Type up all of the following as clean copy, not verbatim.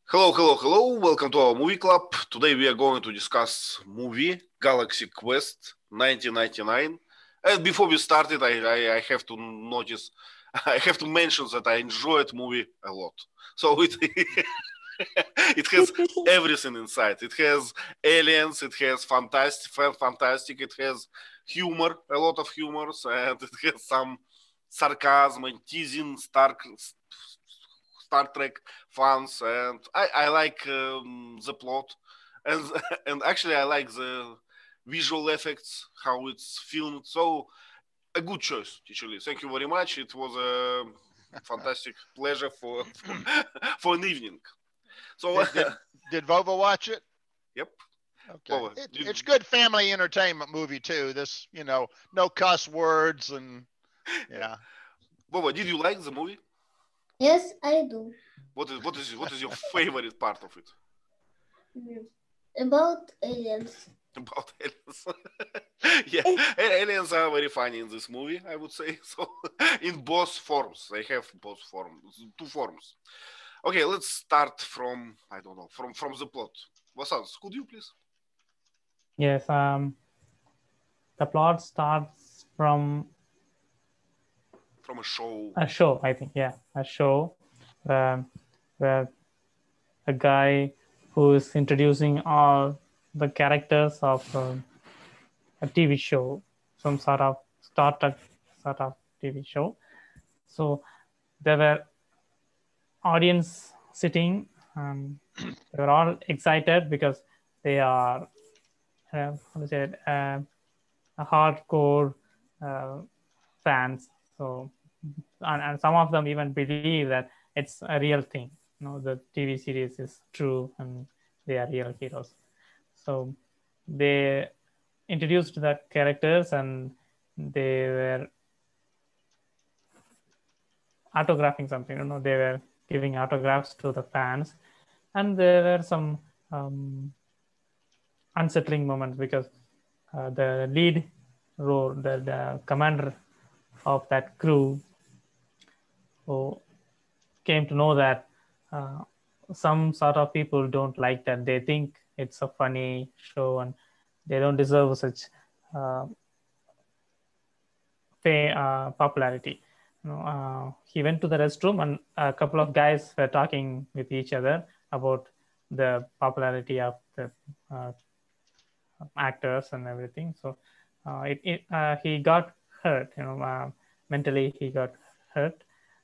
Hello, hello, hello. Welcome to our movie club. Today we are going to discuss movie Galaxy Quest 1999. And before we started, I have to notice, I have to mention that I enjoyed movie a lot. So it it has everything inside. It has aliens. It has fantastic. It has humor, a lot of humors, and it has some sarcasm and teasing Star Trek fans, and I like the plot, and and actually I like the visual effects, how it's filmed. So a good choice, actually. Thank you very much. It was a fantastic pleasure for an evening. So Did Vova watch it? yep. Okay. Well, It's good family entertainment movie too. This, no cuss words and yeah. Baba, did you like the movie? Yes, I do. What is your favorite part of it? About aliens. About aliens. Yeah, aliens are very funny in this movie, I would say. So, in both forms, they have both forms, two forms. Okay, let's start from I don't know from the plot. Vasans, could you please? Yes, the plot starts from a show. A show, I think. Yeah, a show where a guy who is introducing all the characters of a TV show, some sort of Star Trek sort of TV show. So there were audience sitting. They were all excited because they are, how to say it, a hardcore fans. So, and some of them even believe that it's a real thing. The TV series is true and they are real heroes. So they introduced the characters and they were autographing something. They were giving autographs to the fans, and there were some unsettling moments because the lead role, the commander of that crew, who came to know that some sort of people don't like that. They think it's a funny show and they don't deserve such popularity. He went to the restroom and a couple of guys were talking with each other about the popularity of the actors and everything. So he got hurt, mentally he got hurt.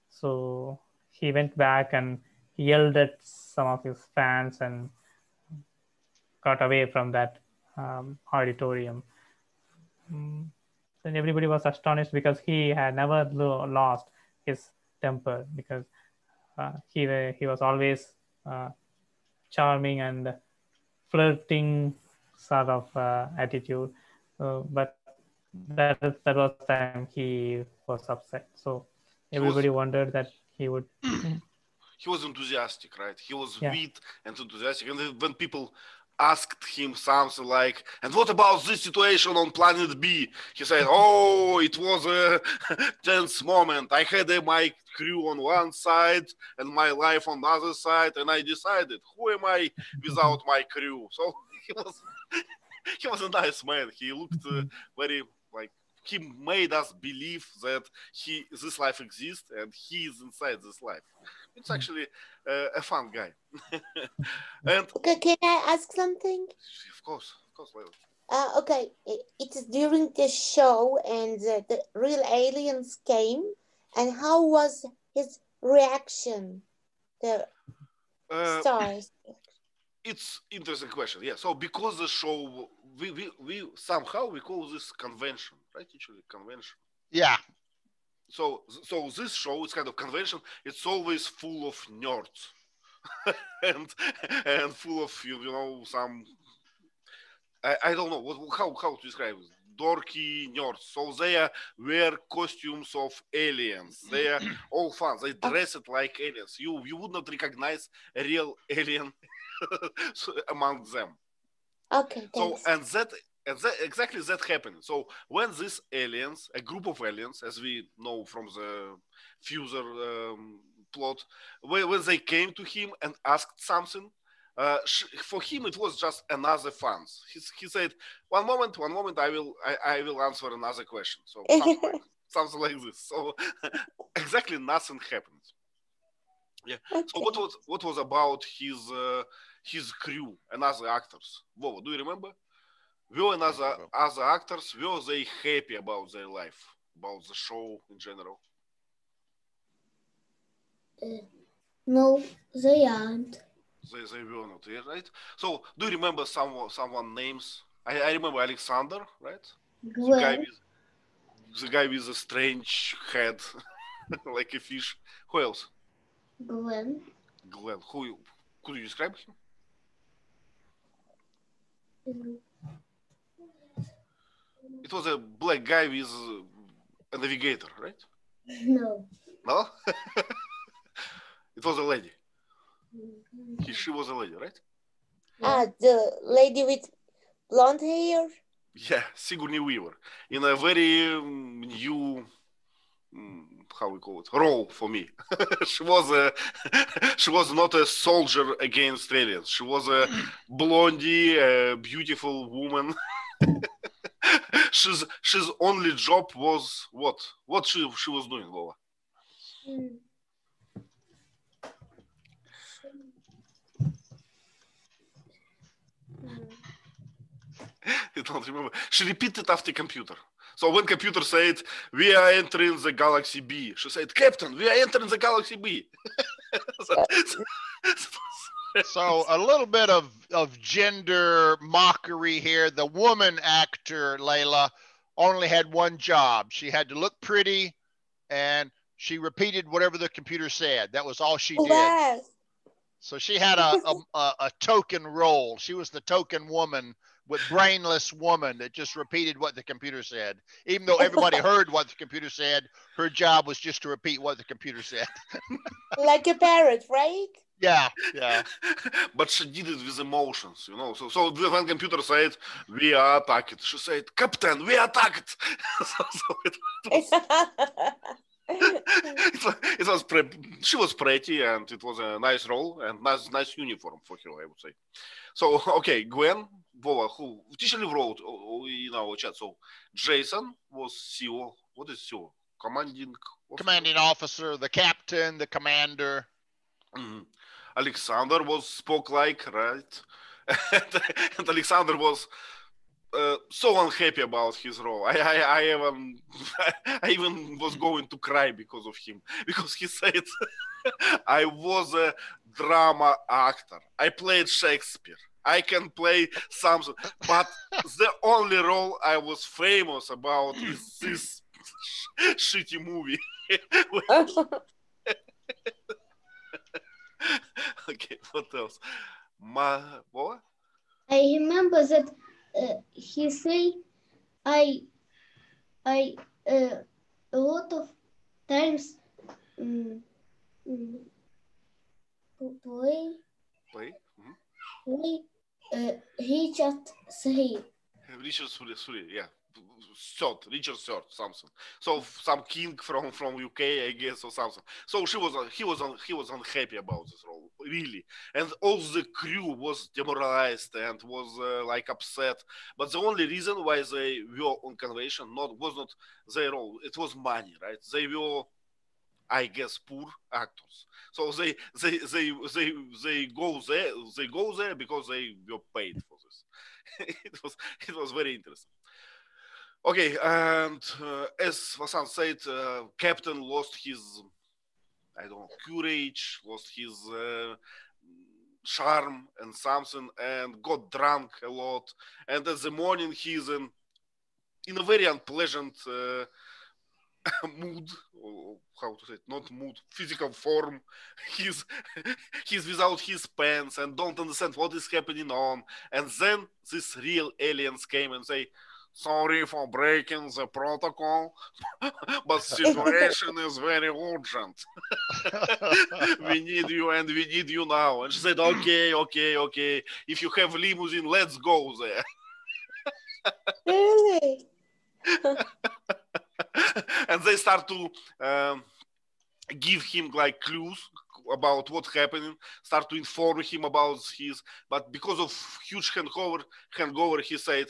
So he went back and he yelled at some of his fans and got away from that auditorium. And everybody was astonished because he had never lost his temper, because he was always charming and flirting sort of attitude. But that was the time he was upset. So everybody wondered that he would. He was enthusiastic, right? He was sweet and enthusiastic. And when people asked him something like, "And what about this situation on planet B?" He said, "Oh, it was a tense moment. I had my crew on one side and my life on the other side, and I decided, who am I without my crew?" So he was a nice man. He looked very like he made us believe that this life exists and he is inside this life. It's actually a fun guy. And okay, can I ask something? Of course, Leila. Okay, it's during the show and the real aliens came, and how was his reaction? The stars. It's interesting question. Yeah. So because the show, we somehow we call this convention, right? Actually, convention. Yeah. So this show is kind of convention. It's always full of nerds, and full of some. I don't know how to describe it. Dorky nerds. So they wear costumes of aliens. They are all fun. They dress it like aliens. You would not recognize a real alien among them. Okay. Thanks. So and that exactly that happened. So when these aliens, a group of aliens, as we know from the Fuser plot. When they came to him and asked something, for him it was just another fans. He said, one moment, I will answer another question. So something like this. So exactly nothing happened. Yeah. Okay. So what was about his crew and other actors? Vova, do you remember? Were other actors, were they happy about their life, about the show in general? No, they aren't. They were not, yeah, right? So do you remember someone names? I remember Alexander, right? Gwen, The guy with a strange head, like a fish. Who else? Gwen, Glenn. Who could you describe him? It was a black guy with a navigator, right? no. No? It was a lady. She was a lady, right? The lady with blonde hair. Yeah, Sigourney Weaver. In a very new, how we call it, role for me. she was not a soldier against aliens. She was a blondie, beautiful woman. She's only job was what? What she was doing, Lola? I don't remember. She repeated after computer. So when computer said, we are entering the galaxy B, she said, Captain, we are entering the galaxy B. So a little bit of gender mockery here. The woman actor, Layla, only had one job. She had to look pretty, and she repeated whatever the computer said. That was all she did. Wow. So she had a token role. She was the token woman, with brainless woman that just repeated what the computer said. Even though everybody heard what the computer said, her job was just to repeat what the computer said. Like a parrot, right? Yeah. But she did it with emotions, you know. So when computer said, we are attacked, she said, Captain, we are attacked. She was pretty, and it was a nice role and nice uniform for her, I would say. So, okay, Gwen, Vova, who officially wrote in our chat. So, Jason was CEO. What is CEO? Commanding officer, the captain, the commander. Mm-hmm. Alexander was Spock-like, right? and Alexander was so unhappy about his role. I even was going to cry because of him, because he said, I was a drama actor. I played Shakespeare. I can play something, but the only role I was famous about is this shitty movie. Okay, what else? What? I remember that he say I a lot of times play Richard 3. Richard 3, yeah. Richard III, something. So some king from UK, I guess, or something. So he was unhappy about this role, really, and all the crew was demoralized and was like upset. But the only reason why they were on convention was not their role; it was money, right? They were, I guess, poor actors. So they go there because they were paid for this. it was very interesting. Okay, and as Vasan said, Captain lost his, I don't know, courage, lost his charm and something, and got drunk a lot. And at the morning, he's in a very unpleasant mood, or how to say it, not mood, physical form. He's without his pants and don't understand what is happening on. And then these real aliens came and say, sorry for breaking the protocol, but situation is very urgent. We need you, and we need you now. And she said, okay. If you have limousine, let's go there. Really? And they start to give him like clues about what's happening, start to inform him about his, but because of huge hangover, he said,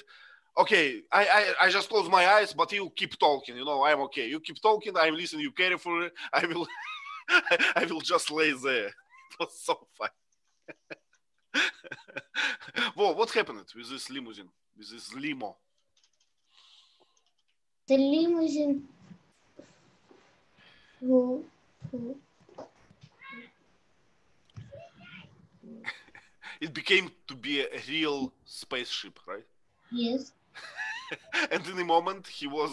okay, I just close my eyes, but you keep talking, you know, I'm okay. You keep talking, I'm listening you carefully, I will I will just lay there. It was so funny. Whoa, what happened with this limousine, with this limo? The limousine who It became to be a real spaceship, right? yes. And in a moment he was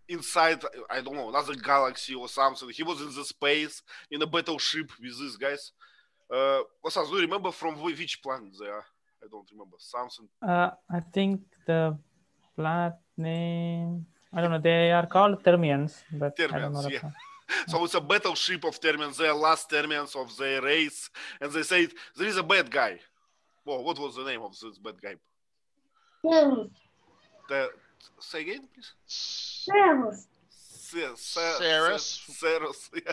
inside, I don't know, another galaxy or something. He was in the space in a battleship with these guys. Vasas, do you remember from which planet they are? I don't remember. Something. I think the planet name, I don't know. They are called Thermians, but I don't know. Termians, yeah. So it's a battleship of Termians. They are last Termians of their race, and they said there is a bad guy. Well, what was the name of this bad guy? Sarris. Say again, please. Sarris. Sarris. Yeah.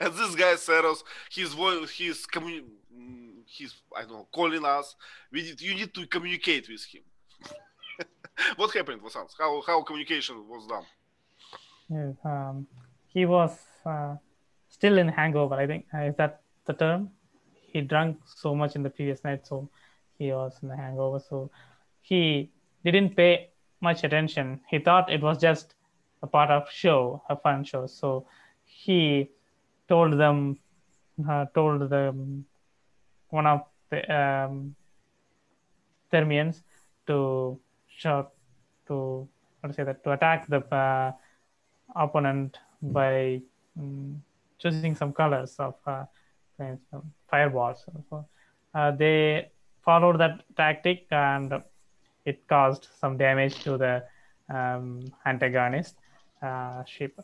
And this guy Sarris, he's I don't know, calling us. You need to communicate with him. What happened, Vasans? How communication was done? Yeah, he was still in hangover, I think. Is that the term? He drank so much in the previous night, so he was in the hangover. So he didn't pay much attention. He thought it was just a part of show, a fun show. So he told the one of the Thermians to attack the opponent by choosing some colors of fireballs. So, they followed that tactic, and it caused some damage to the antagonist ship.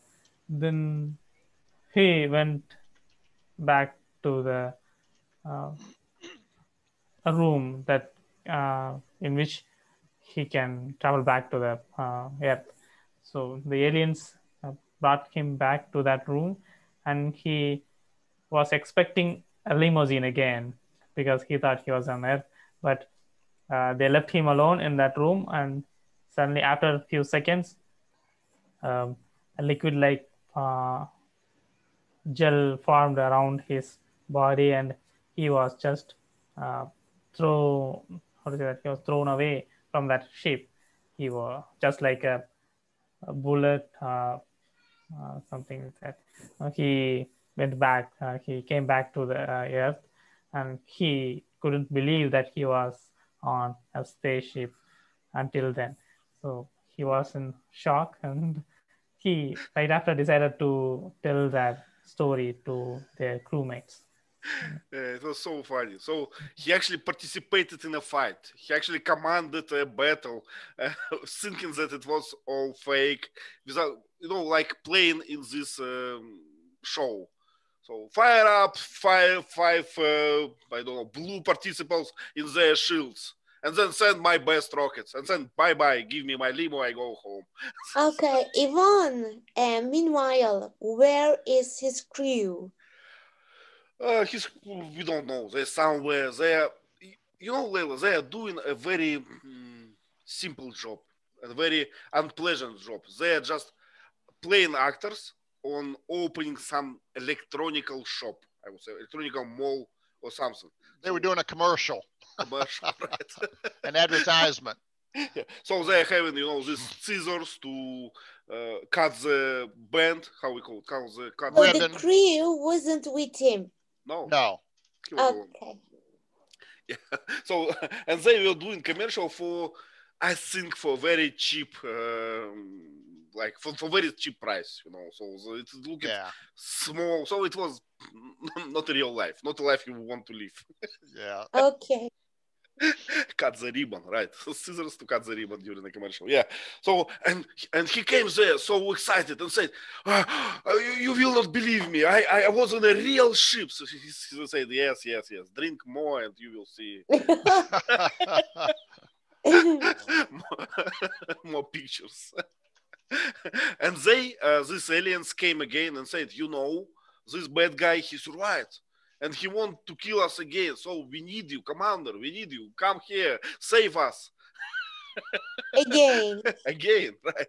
Then he went back to the a room that in which he can travel back to the Earth. So the aliens brought him back to that room, and he was expecting a limousine again because he thought he was on Earth. But they left him alone in that room, and suddenly, after a few seconds, a liquid-like gel formed around his body, and he was just thrown away from that ship. He was just like a bullet, something like that. He went back. He came back to the Earth, and he couldn't believe that he was on a spaceship until then. So he was in shock, and he right after decided to tell that story to their crewmates. It was so funny. So he actually participated in a fight. He actually commanded a battle, thinking that it was all fake, without, like playing in this show. So fire up five I don't know, blue participants in their shields, and then send my best rockets, and then bye-bye, give me my limo, I go home. Okay, Ivan, meanwhile, where is his crew? We don't know. They're somewhere. They're, Leila, they are doing a very simple job, a very unpleasant job. They are just playing actors on opening some electronical shop, I would say, electronical mall or something. They were doing a commercial. Right? An advertisement. Yeah. So they're having, these scissors to cut the band. How we call it? Cut So the crew wasn't with him. No. Okay. Yeah. So, and they were doing commercial for, I think, for very cheap, like for very cheap price, So it looked small. So it was not a real life, not a life you want to live. Yeah. Okay. Cut the ribbon, right? Scissors to cut the ribbon during the commercial. Yeah. So and he came there so excited and said, you will not believe me. I was on a real ship. So he said, yes. Drink more and you will see more pictures. And these aliens came again and said, this bad guy, he survived. And he wants to kill us again. So we need you, Commander. We need you. Come here. Save us. Again. Again, right?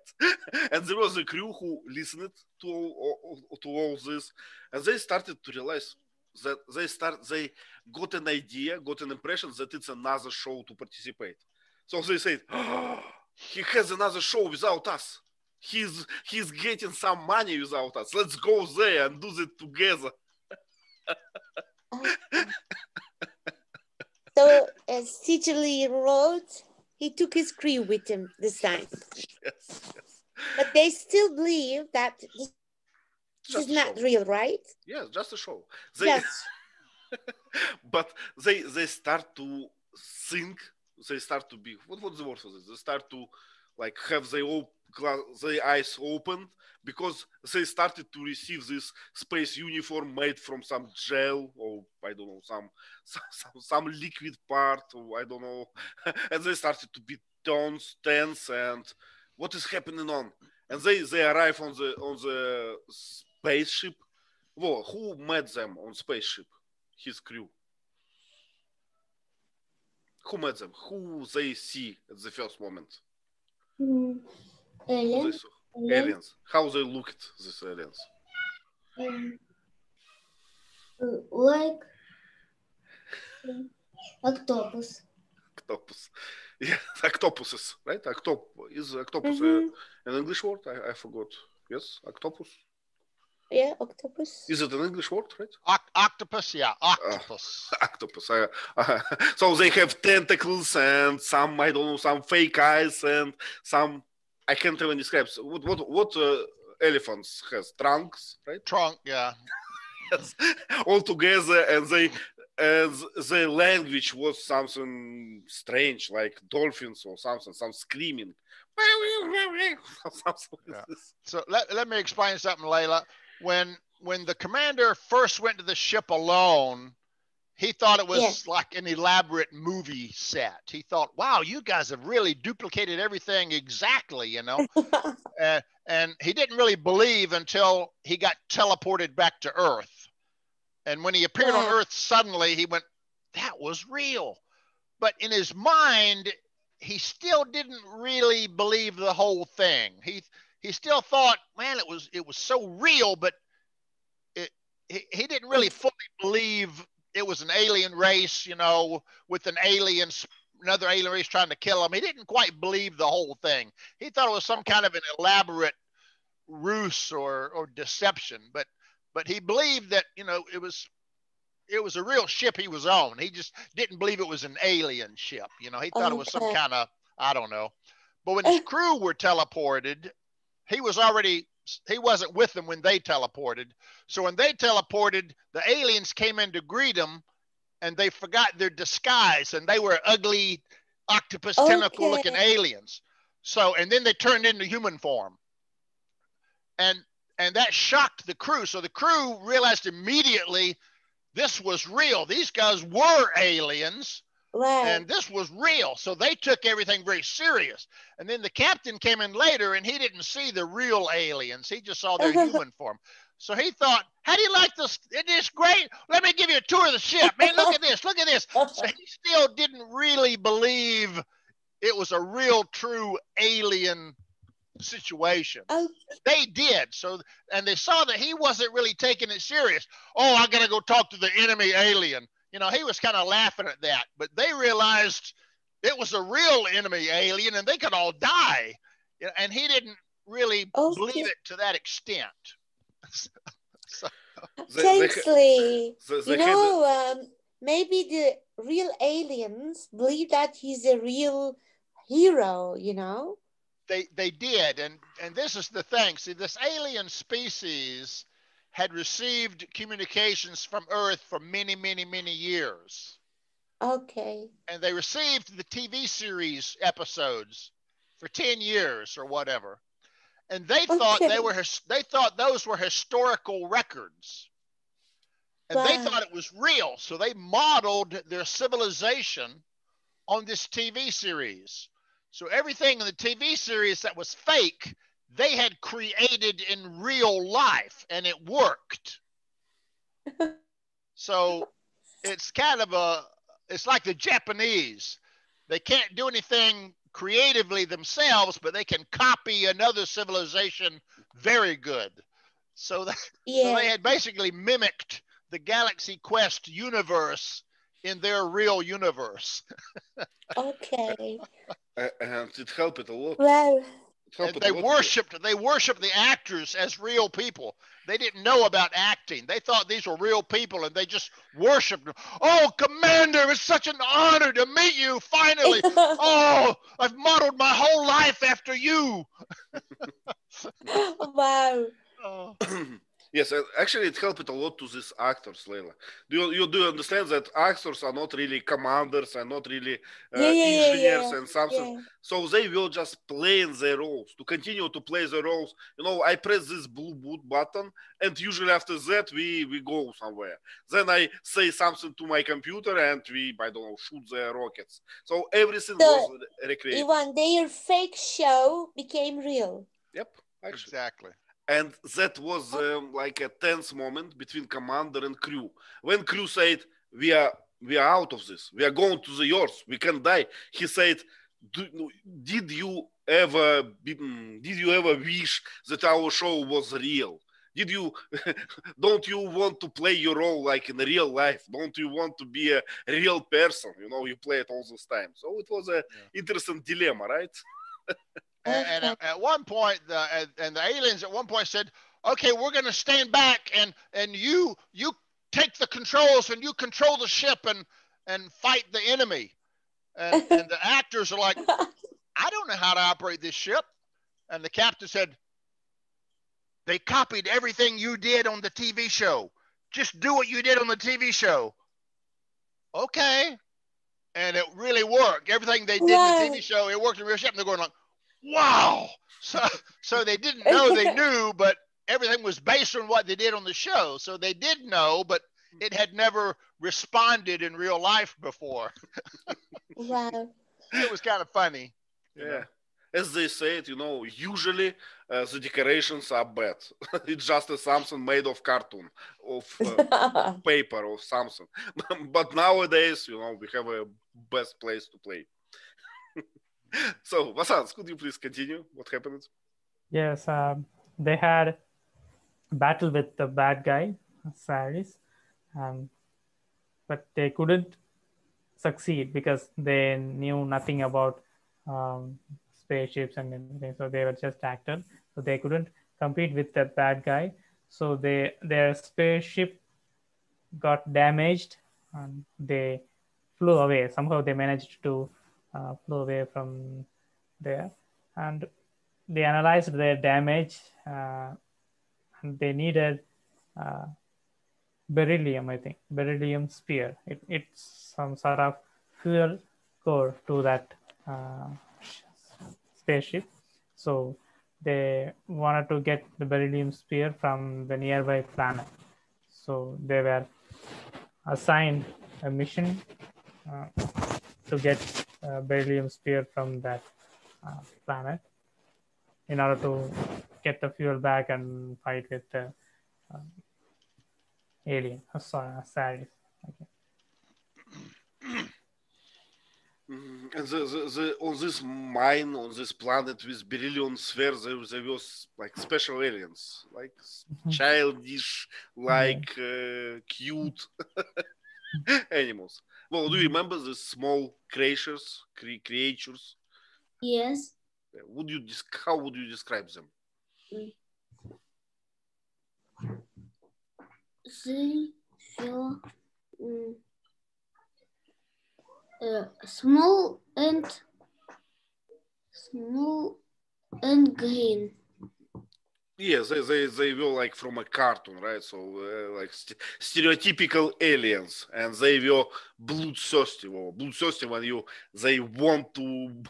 And there was a crew who listened to all this. And they started to realize that they got an idea, got an impression that it's another show to participate. So they said, oh, he has another show without us. He's getting some money without us. Let's go there and do it together. So as Teacher Lee wrote, he took his crew with him this time. Yes. But they still believe that this is not real, right? Yes, just a show. Yes. But they start to think, they start to be, what's the word for this? They start to like have their eyes opened because they started to receive this space uniform made from some gel or I don't know, some liquid part or I don't know. And they started to be tense and what is happening on? And they arrive on the spaceship. Well, who met them on spaceship? His crew. Who met them? Who they see at the first moment? Aliens. Aliens. How they looked, these aliens? Like octopus. Octopus. Yeah, octopuses, right? Is octopus an English word? I forgot. Yes, octopus. Yeah, octopus. Is it an English word, right? Octopus, yeah, octopus. Octopus. So they have tentacles and some, I don't know, some fake eyes and some, I can't even describe. What elephants has? Trunks, right? Trunk, yeah. Yes. All together, and the language was something strange, like dolphins or something, some screaming. Something like this. So let me explain something, Layla. When the commander first went to the ship alone, he thought it was like an elaborate movie set. He thought, wow, you guys have really duplicated everything exactly, you know. And he didn't really believe until he got teleported back to Earth. And when he appeared on Earth suddenly, he went, that was real. But in his mind, he still didn't really believe the whole thing. He still thought, man, it was so real, but he didn't really fully believe it was an alien race, you know, with another alien race trying to kill him. He didn't quite believe the whole thing. He thought it was some kind of an elaborate ruse or deception, but he believed that, you know, it was a real ship he was on. He just didn't believe it was an alien ship. You know, he thought it was some kind of, I don't know. But when his crew were teleported, he wasn't with them when they teleported. So when they teleported, the aliens came in to greet him and they forgot their disguise and they were ugly octopus tentacle looking aliens. So, and then they turned into human form. And that shocked the crew. So the crew realized immediately this was real. These guys were aliens. Right. And this was real. So they took everything very serious. And then the captain came in later and he didn't see the real aliens. He just saw their human form. So he thought, how do you like this? It is great. Let me give you a tour of the ship. Man, look at this. Look at this. So he still didn't really believe it was a real, true alien situation. They did. So, and they saw that he wasn't really taking it serious. Oh, I got to go talk to the enemy alien. You know, he was kind of laughing at that, but they realized it was a real enemy alien and they could all die. And he didn't really believe it to that extent. Thanks, Lee. You know, maybe the real aliens believe that he's a real hero, you know? They did. And this is the thing. See, this alien species had received communications from Earth for many, many, many years. Okay. And they received the TV series episodes for 10 years or whatever. And they thought they thought those were historical records. And they thought it was real. So they modeled their civilization on this TV series. So everything in the TV series that was fake, they had created in real life, and it worked. So it's kind of it's like the Japanese. They can't do anything creatively themselves, but they can copy another civilization very good. So they had basically mimicked the Galaxy Quest universe in their real universe. Okay. And it helped a lot. Well, And they worshipped the actors as real people. They didn't know about acting. They thought these were real people, and they just worshipped them. Oh, Commander, it's such an honor to meet you finally. Oh, I've modeled my whole life after you. wow. Oh. Yes, actually, it helped a lot to these actors, Leila. Do you understand that actors are not really commanders and not really engineers and something? Yeah. So they will just playing their roles. To continue to play the roles, I press this blue boot button, and usually after that we go somewhere. Then I say something to my computer, and I don't know, shoot the rockets. So everything was recreated. Even their fake show became real. Yep, actually. Exactly. And that was like a tense moment between commander and crew. When crew said, we are out of this. We are going to the Earth. We can die. He said, did you ever wish that our show was real? Don't you want to play your role like in real life? Don't you want to be a real person? You play it all this time. So it was an interesting dilemma, right? And at one point, the aliens at one point said, "Okay, we're going to stand back, and you take the controls, and you control the ship, and fight the enemy." And the actors are like, "I don't know how to operate this ship." And the captain said, "They copied everything you did on the TV show. Just do what you did on the TV show." Okay. And it really worked. Everything they did in the TV show, it worked in the real ship. And they're going like, wow. So they didn't know they knew, but everything was based on what they did on the show. So they did know, but it had never responded in real life before. Wow. It was kind of funny. Yeah. As they say it, usually the decorations are bad. It's just something made of cartoon, of paper or something. But nowadays, we have a best place to play. So, Vasant, could you please continue? What happened? Yes, they had a battle with the bad guy, Sarris, but they couldn't succeed because they knew nothing about spaceships and everything. So they were just actors. So they couldn't compete with the bad guy. So their spaceship got damaged and they flew away. Somehow they managed to flew away from there, and they analyzed their damage, and they needed beryllium, I think, beryllium sphere. It's some sort of fuel core to that spaceship. So they wanted to get the beryllium sphere from the nearby planet. So they were assigned a mission to get beryllium sphere from that planet in order to get the fuel back and fight with the alien. Sarris. Okay. And on this mine, on this planet with beryllium sphere, there was like special aliens, like childish, like cute animals. Well, do you remember the small creatures? Yes. How would you describe them? They feel small and green. Yes, they were like from a cartoon, right? So like stereotypical aliens, and they were bloodthirsty. Well, bloodthirsty when they want to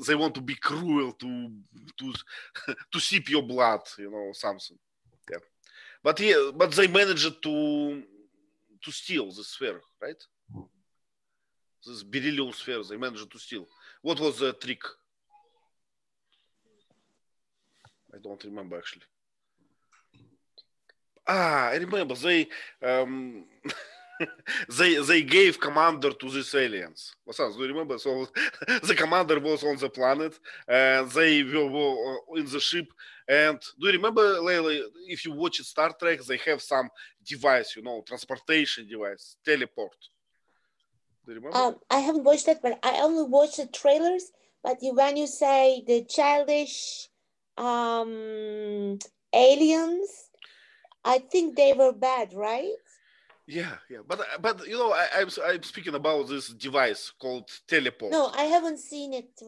they want to be cruel to sip your blood, something. Yeah, but they managed to steal the sphere, right? This beryllium sphere they managed to steal. What was the trick? I don't remember actually. I remember they gave commander to these aliens. Do you remember? So the commander was on the planet, and they were in the ship. And do you remember, Layla, if you watch Star Trek, they have some device, transportation device, teleport. Do you remember? I haven't watched that, but I only watched the trailers. But when you say the childish aliens, I think they were bad, right? Yeah. But I'm speaking about this device called teleport. No, I haven't seen it.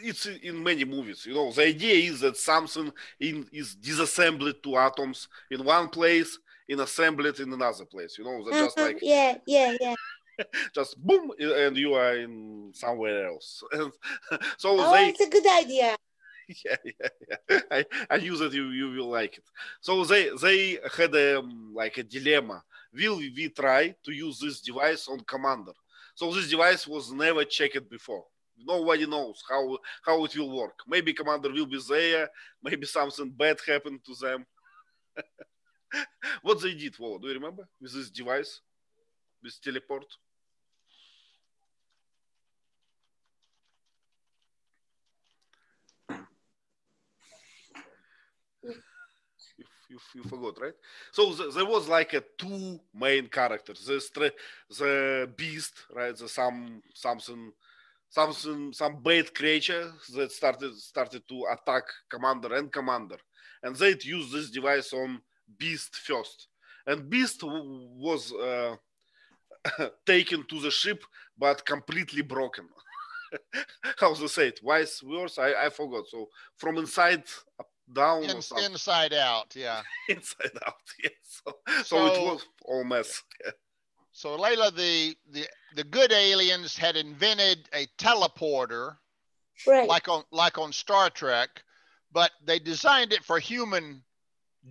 It's in many movies. The idea is that something is disassembled to atoms in one place and assembled in another place. Just like yeah. just boom, and you are in somewhere else. And so it's a good idea. Yeah. I knew that you will like it. So they had a dilemma. Will we try to use this device on commander? So this device was never checked before. Nobody knows how it will work. Maybe commander will be there. Maybe something bad happened to them. What they did, Wolo, do you remember? With this device? With teleport? You forgot, right? So there was like two main characters. The beast, right? Some bad creature that started to attack commander, and they used this device on beast first. And beast was taken to the ship, but completely broken. How they say it? Vice versa? I forgot. So from inside down or something. Inside out, yeah. Inside out, yes. So it was all mess. Yeah. So Layla, the good aliens had invented a teleporter, right, like on Star Trek, but they designed it for human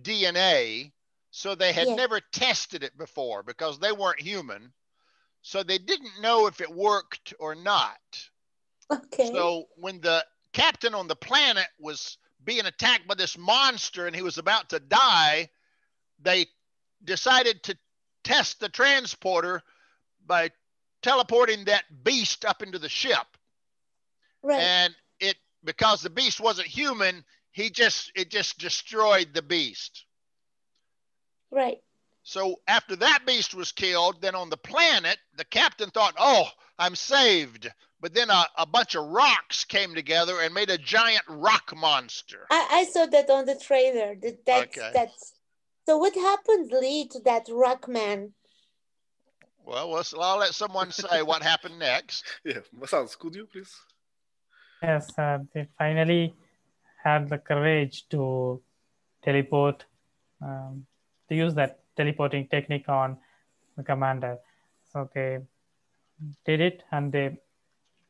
DNA, so they had never tested it before because they weren't human, so they didn't know if it worked or not. Okay. So when the captain on the planet was being attacked by this monster and he was about to die, they decided to test the transporter by teleporting that beast up into the ship. Right. And because the beast wasn't human, it just destroyed the beast. Right. So after that beast was killed, then on the planet, the captain thought, oh, I'm saved. But then a bunch of rocks came together and made a giant rock monster. I saw that on the trailer. That's so what happened, Lee, to that rock man? Well, I'll let someone say what happened next. Yeah, Mathesar, could you please? Yes, they finally had the courage to teleport, to use that teleporting technique on the commander. So they did it and they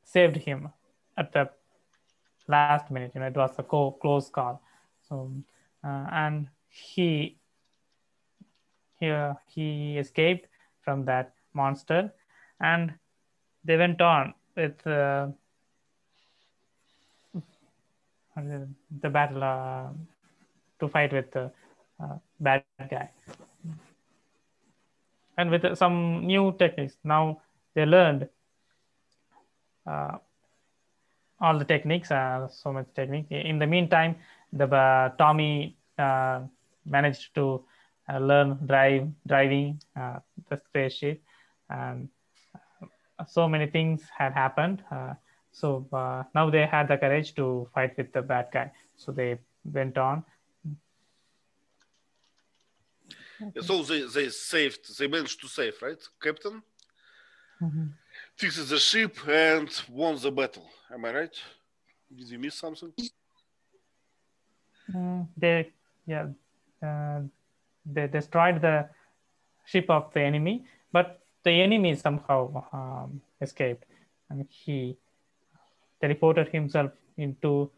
saved him at the last minute. It was a close call. So and he escaped from that monster, and they went on with the battle to fight with the bad guy, and with some new techniques. Now they learned all the techniques, so much technique. In the meantime, the Tommy managed to learn driving the spaceship, and so many things had happened. So now they had the courage to fight with the bad guy. So they went on. Okay. So they managed to save, right, Captain? Mm-hmm. Fixed the ship and won the battle. Am I right? Did you miss something? They destroyed the ship of the enemy, but the enemy somehow escaped, and he teleported himself into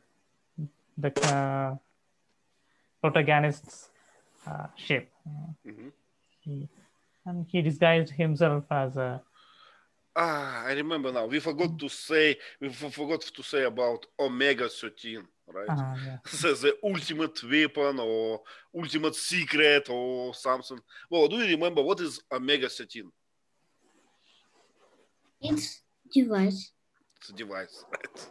the protagonist's ship. And he disguised himself as a... I remember now. We forgot to say about Omega 13. right? Yeah. The ultimate weapon or ultimate secret or something. Well, do you remember what is Omega 13? It's device. It's a device, right?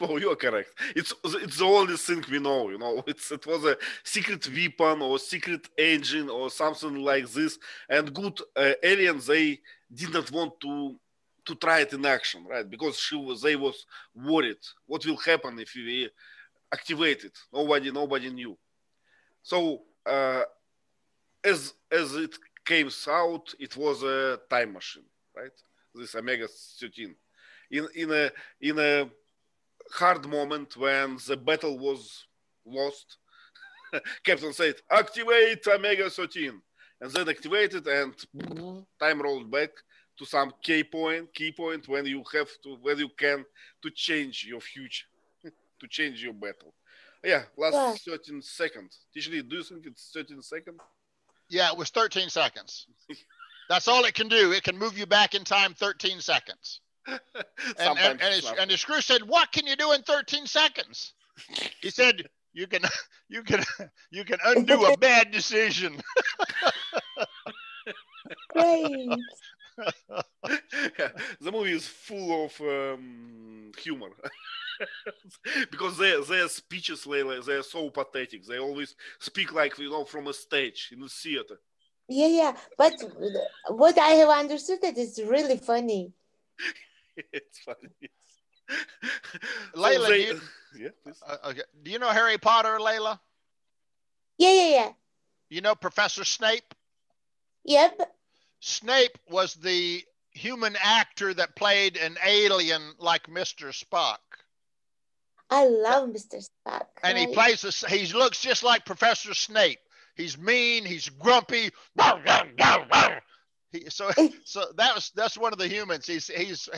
Well, you are correct. It's the only thing we know. You know, it was a secret weapon or secret engine or something like this. And good aliens, they did not want to try it in action, right? Because they was worried what will happen if we activate it. Nobody knew. So as it came out, it was a time machine, right? This Omega 13. In a hard moment when the battle was lost, Captain said, "Activate Omega 13," and then activated, and time rolled back to some key point when you can to change your future, to change your battle. Yeah, last 13 seconds. Tishli, do you think it's 13 seconds? Yeah, it was 13 seconds. That's all it can do. It can move you back in time 13 seconds. And his crew said, "What can you do in 13 seconds?" He said, "You can undo a bad decision." Great. Yeah, the movie is full of humor. Because their speeches, Layla, they are so pathetic. They always speak like, from a stage in a theater. Yeah. But what I have understood that it's really funny. It's funny. Layla, yeah, please. Okay. Do you know Harry Potter, Layla? Yeah. You know Professor Snape? Yep. Snape was the human actor that played an alien like Mr. Spock. I love Mr. Spock. And right? he looks just like Professor Snape. He's mean, he's grumpy. So that's one of the humans. He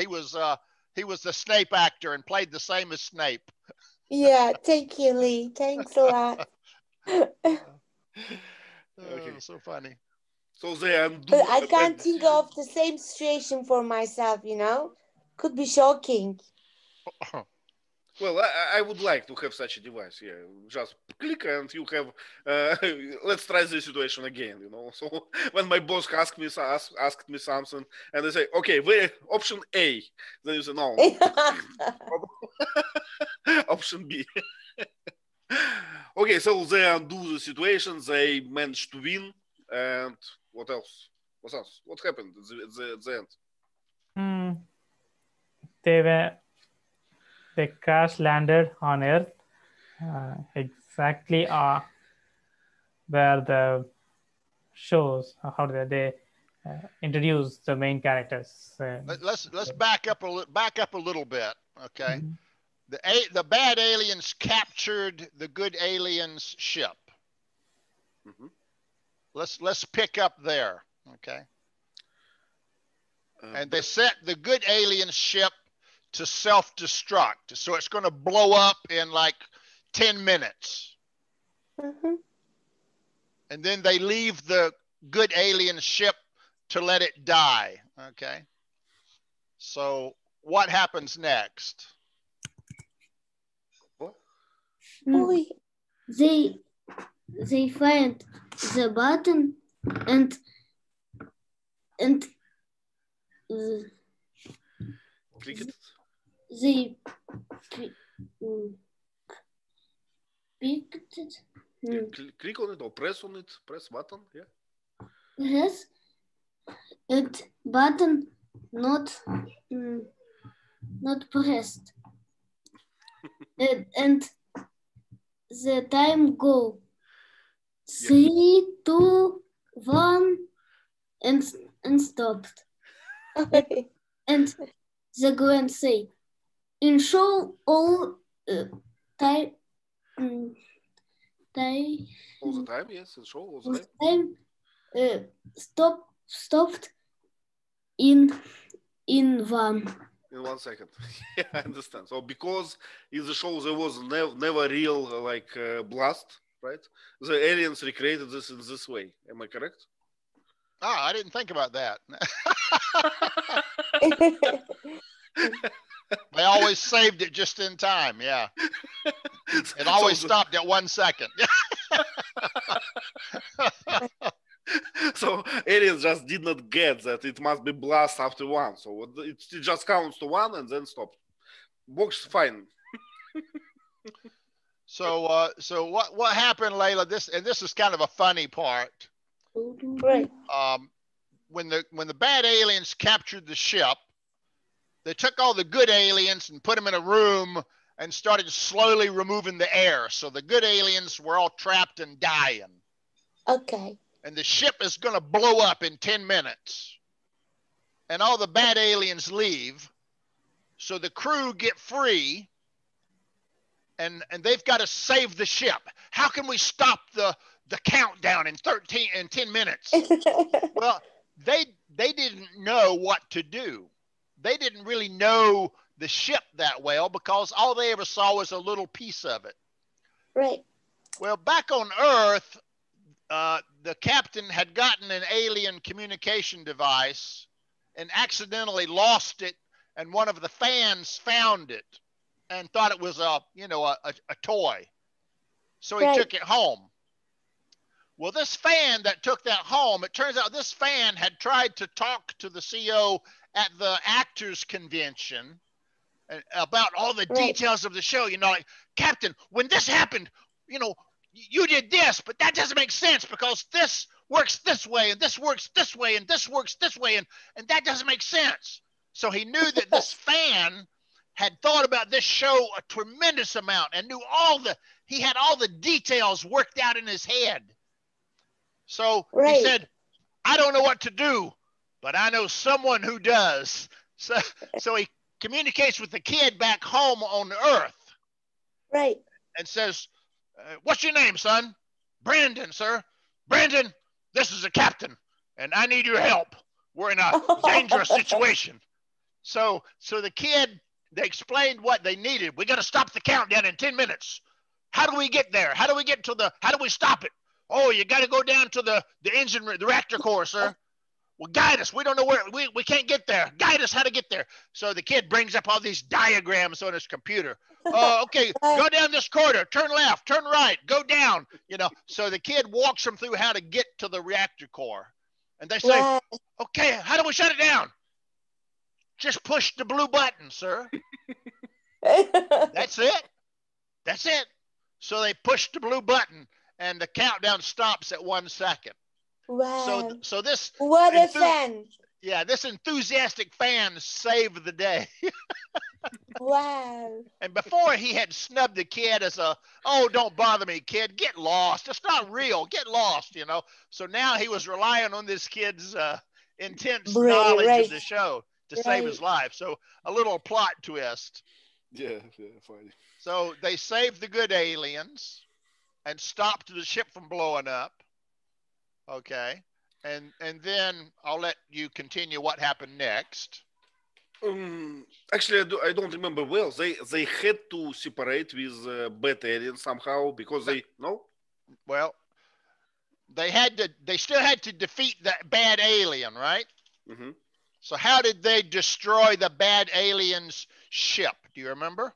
was the Snape actor and played the same as Snape. Yeah, thank you, Lee. Thanks a lot. Okay. So funny. So they undo. But I can't think of the same situation for myself, Could be shocking. Well, I would like to have such a device. Yeah, just click and you have. Let's try this situation again. So when my boss asked me something, and they say, "Okay, option A," then you say, "No." Option B. Okay, so they undo the situation. They managed to win, and what else? What else? What happened at the end? They crash landed on Earth, exactly where the shows how they introduce the main characters. Let's back up a little bit, okay? Mm-hmm. The bad aliens captured the good aliens' ship. Mm-hmm. Let's pick up there, okay? And they set the good alien ship to self-destruct, so it's going to blow up in like 10 minutes. Mm-hmm. And then they leave the good alien ship to let it die, okay? So what happens next? They find the button and click it. They picked it. Yeah, click on it or press on it. Press button. Yeah. Yes. And button not pressed. and the time go 3, 2, 1 and stopped. And the Gwen say, "In show all time." All the time, yes, in show all the time. Stopped in 1. In 1 second. Yeah, I understand. So because in the show there was never real blast, right? The aliens recreated this in this way. Am I correct? I didn't think about that. They always saved it just in time. Yeah. It always stopped at 1 second. So aliens just did not get that it must be blast after 1. So it just counts to 1 and then stop. Works fine. So what happened, Layla? This is kind of a funny part. Right. When the bad aliens captured the ship, they took all the good aliens and put them in a room and started slowly removing the air. So the good aliens were all trapped and dying. Okay. And the ship is going to blow up in 10 minutes. And all the bad aliens leave. So the crew get free. And they've got to save the ship. How can we stop the countdown in 10 minutes? Well, they didn't know what to do. They didn't really know the ship that well because all they ever saw was a little piece of it. Right. Well, back on Earth, the captain had gotten an alien communication device and accidentally lost it, and one of the fans found it and thought it was a toy. So he took it home. Well, this fan that took that home, it turns out this fan had tried to talk to the CO at the actors convention about all the details of the show. Like, Captain, when this happened, you did this, but that doesn't make sense because this works this way and this works this way and this works this way and that doesn't make sense. So he knew that this fan had thought about this show a tremendous amount and knew he had all the details worked out in his head. So he said, I don't know what to do, but I know someone who does. So he communicates with the kid back home on Earth. Right. And says, what's your name, son? Brandon, sir. Brandon, this is the captain, and I need your help. We're in a dangerous situation. So the kid, they explained what they needed. We got to stop the countdown in 10 minutes. How do we get there? How do we stop it? Oh, you got to go down to the engine, the reactor core, sir. Well, guide us. We don't know where, we can't get there. Guide us how to get there. So the kid brings up all these diagrams on his computer. Okay, go down this corridor, turn left, turn right, go down. So the kid walks them through how to get to the reactor core. And they say, okay, how do we shut it down? Just push the blue button, sir. That's it. So they push the blue button and the countdown stops at 1 second. Wow. So this what a fan. Yeah, this enthusiastic fan saved the day. Wow. And before he had snubbed the kid as don't bother me, kid, get lost. It's not real. Get lost, So now he was relying on this kid's intense knowledge of the show to save his life. So a little plot twist. Yeah, funny. So they saved the good aliens and stopped the ship from blowing up. Okay. And then I'll let you continue what happened next. Actually, I don't remember well. They had to separate with bad aliens somehow because Well, they still had to defeat that bad alien, right? Mm-hmm. So how did they destroy the bad alien's ship? Do you remember?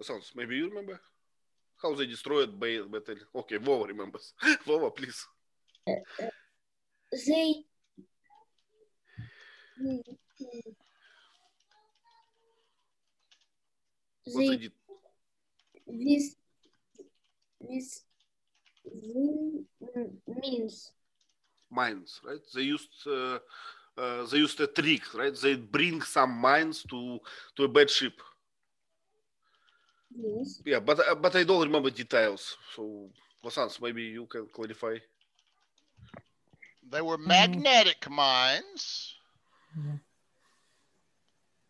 Sounds, maybe you remember how they destroyed bad alien. Okay, Vova remembers. Vova, please. They did? With Mines, right? They used a trick, right? They bring some mines to a bad ship. Yes. Yeah, but I don't remember details. So, Vasans, maybe you can clarify. They were magnetic mines. Yeah.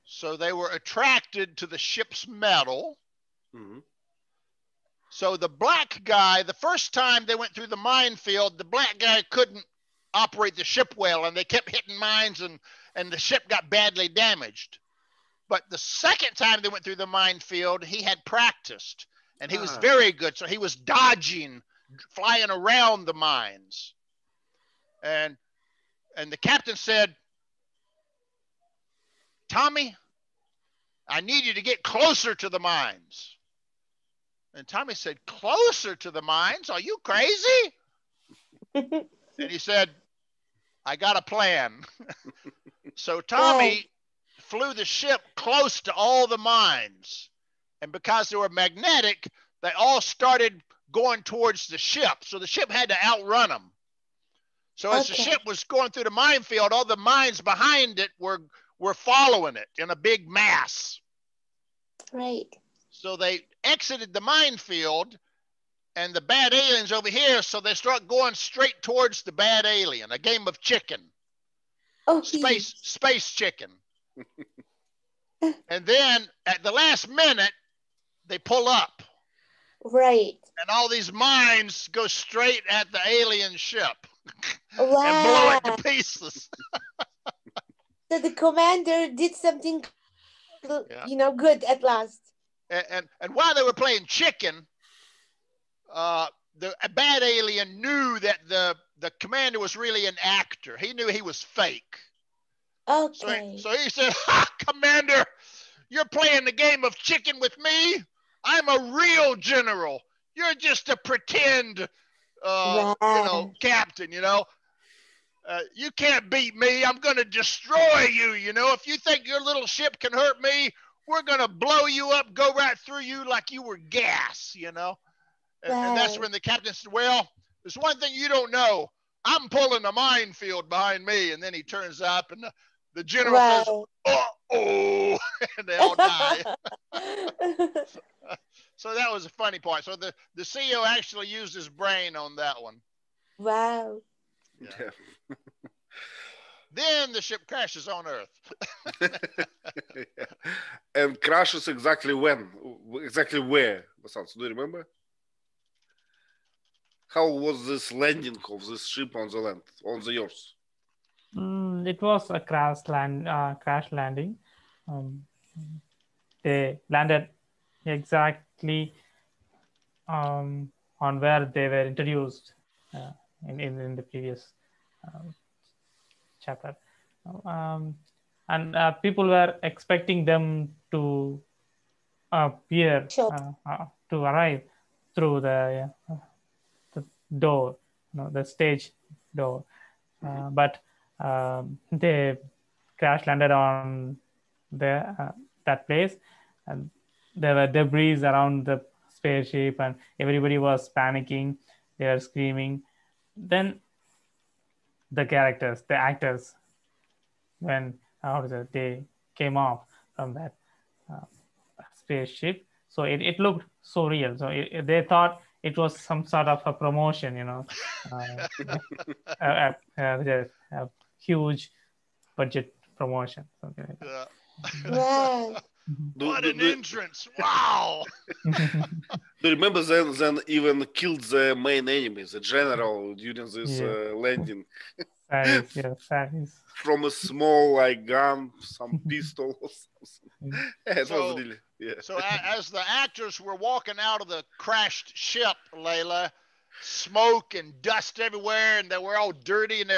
So they were attracted to the ship's metal. Mm-hmm. So the black guy, the first time they went through the minefield, the black guy couldn't operate the ship well, and they kept hitting mines, and the ship got badly damaged. But the second time they went through the minefield, he had practiced, and he was very good. So he was dodging, flying around the mines. And the captain said, Tommy, I need you to get closer to the mines. And Tommy said, closer to the mines? Are you crazy? And he said, I got a plan. So Tommy flew the ship close to all the mines. And because they were magnetic, they all started going towards the ship. So the ship had to outrun them. So as the ship was going through the minefield, all the mines behind it were following it in a big mass. Right. So they exited the minefield and the bad alien's over here. So they start going straight towards the bad alien, a game of chicken. Oh, Space chicken. And then at the last minute, they pull up. Right. And all these mines go straight at the alien ship. Wow. And blow it to pieces. So the commander did something, good at last. And while they were playing chicken, the bad alien knew that the commander was really an actor. He knew he was fake. Okay. So he said, ha, Commander, you're playing the game of chicken with me? I'm a real general. You're just a pretend, captain, you can't beat me. I'm going to destroy you, If you think your little ship can hurt me, we're going to blow you up, go right through you like you were gas, And that's when the captain said, well, there's one thing you don't know. I'm pulling a minefield behind me. And then he turns up and the general says, uh-oh, and they all die. So that was a funny part. So the CEO actually used his brain on that one. Wow. Yeah. Then the ship crashes on Earth. Yeah. And crashes exactly when? Exactly where? Do you remember? How was this landing of this ship on the land, on the Earth? It was a crash landing. They landed exactly on where they were introduced in the previous chapter, and people were expecting them to appear to arrive through the door, the stage door, but they crash landed on that place, and there were debris around the spaceship, and everybody was panicking. They were screaming. Then the actors, when they came off from that spaceship, so it looked so real. So they thought it was some sort of a promotion, a huge budget promotion, something like that. Wow. What an entrance! Wow. Do you remember then even killed the main enemy, the general, during this landing? Sarris. From a small gun, some pistol or something. It was really, So as the actors were walking out of the crashed ship, Layla, smoke and dust everywhere, and they were all dirty, and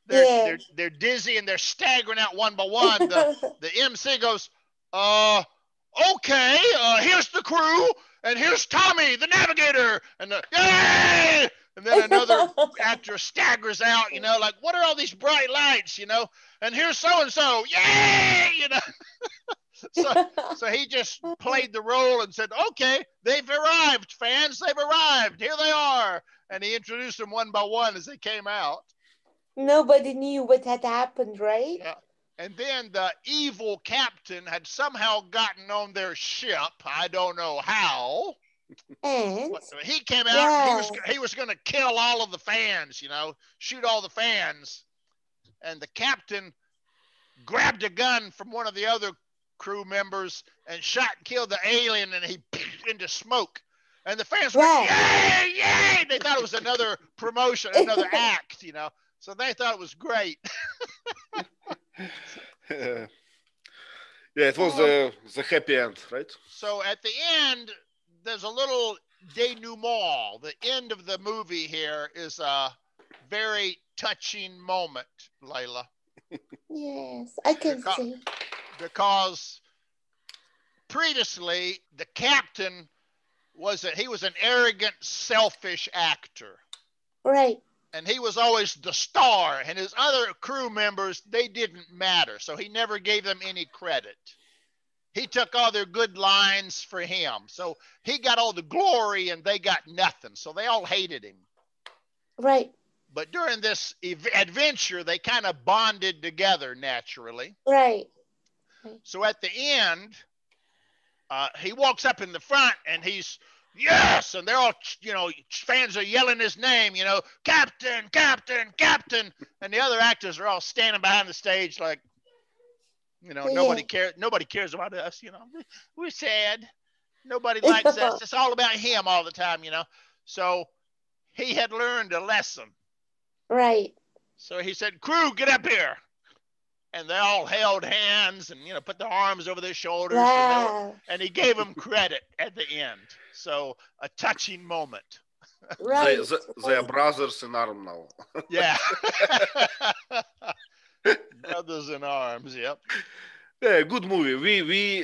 they're dizzy, and they're staggering out one by one. The MC goes, okay, here's the crew, and here's Tommy, the navigator, and yay! And then another actor staggers out, like, what are all these bright lights, and here's so-and-so, yay, So he just played the role and said, okay, they've arrived, fans, they've arrived, here they are. And he introduced them one by one as they came out. Nobody knew what had happened, right? Yeah. And then the evil captain had somehow gotten on their ship. I don't know how. And but he came out. He was going to kill all of the fans, shoot all the fans. And the captain grabbed a gun from one of the other crew members and shot and killed the alien, and he into smoke. And the fans went, yay, yay! They thought it was another promotion, another act, So they thought it was great. It was the happy end, right? So at the end, there's a little denouement. The end of the movie here is a very touching moment, Layla. Yes, I can see. Because previously, the captain was that he was an arrogant, selfish actor. Right. And he was always the star, and his other crew members, they didn't matter. So he never gave them any credit. He took all their good lines for him. So he got all the glory and they got nothing. So they all hated him. Right. But during this adventure, they kind of bonded together naturally. Right. So at the end, he walks up in the front and he's, yes, and they're all, fans are yelling his name, Captain, Captain, Captain. And the other actors are all standing behind the stage like, nobody cares about us, We're sad. Nobody likes us. It's all about him all the time, So he had learned a lesson. Right. So he said, crew, get up here. And they all held hands and, put their arms over their shoulders. Wow. And he gave them credit at the end. So a touching moment. Right. They are brothers in arms now. Yeah. Brothers in arms, yep. Yeah, good movie. We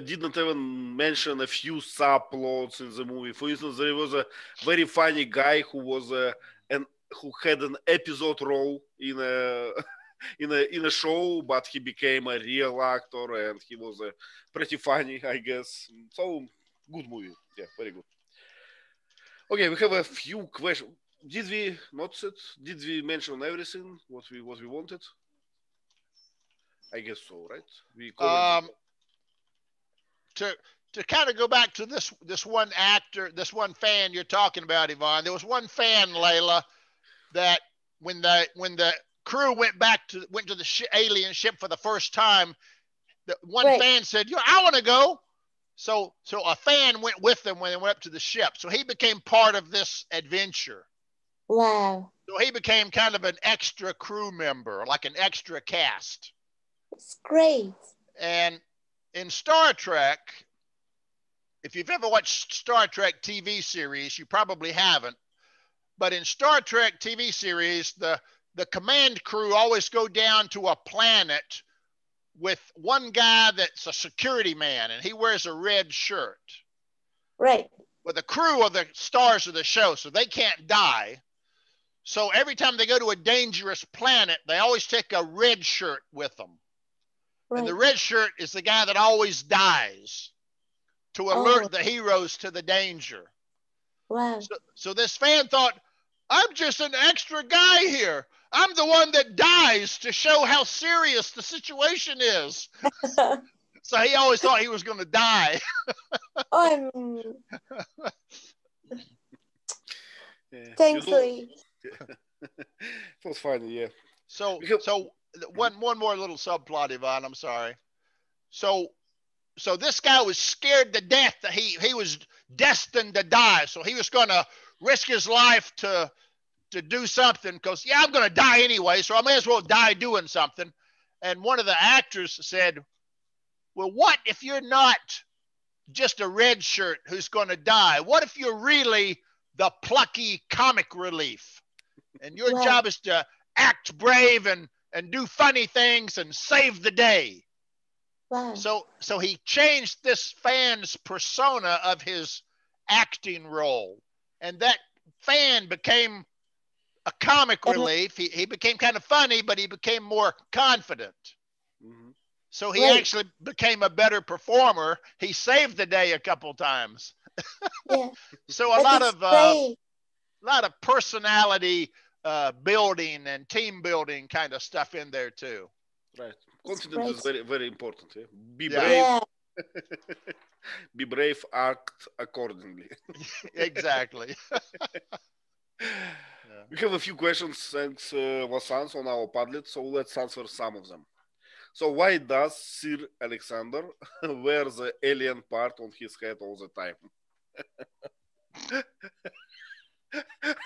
didn't even mention a few subplots in the movie. For instance, there was a very funny guy who was who had an episode role in a show, but he became a real actor, and he was pretty funny, I guess. So good movie. Yeah, very good. Okay, we have a few questions. Did we notice it? Did we mention everything what we wanted? I guess so, right? We to kind of go back to this one actor, this one fan you're talking about, Yvonne. There was one fan, Layla, that when the crew went to the alien ship for the first time, the one fan said, I want to go. So a fan went with them when they went up to the ship. So he became part of this adventure. Wow. So he became kind of an extra crew member, like an extra cast. It's great. And in Star Trek, if you've ever watched Star Trek TV series, you probably haven't. But in Star Trek TV series, the command crew always go down to a planet with one guy that's a security man, and he wears a red shirt. Right. But the crew are the stars of the show, so they can't die. So every time they go to a dangerous planet, they always take a red shirt with them. Right. And the red shirt is the guy that always dies to alert the heroes to the danger. Wow. So this fan thought, I'm just an extra guy here. I'm the one that dies to show how serious the situation is. So he always thought he was going to die. Thanks, Lee. It was funny, yeah. So one more little subplot, Yvonne, I'm sorry. So this guy was scared to death that he was destined to die. So he was going to risk his life to do something because, I'm going to die anyway, so I may as well die doing something. And one of the actors said, well, what if you're not just a red shirt who's going to die? What if you're really the plucky comic relief? And your job is to act brave and do funny things and save the day. Wow. So he changed this fan's persona of his acting role. And that fan became a comic relief. He became kind of funny, but he became more confident. Mm-hmm. So he actually became a better performer. He saved the day a couple times. Yeah. So a lot of personality building and team building kind of stuff in there too. Right. Confidence is very, very important. Yeah? Be brave. Yeah. Be brave, act accordingly. Exactly. We have a few questions thanks Vasans on our Padlet, so let's answer some of them. So why does Sir Alexander wear the alien part on his head all the time?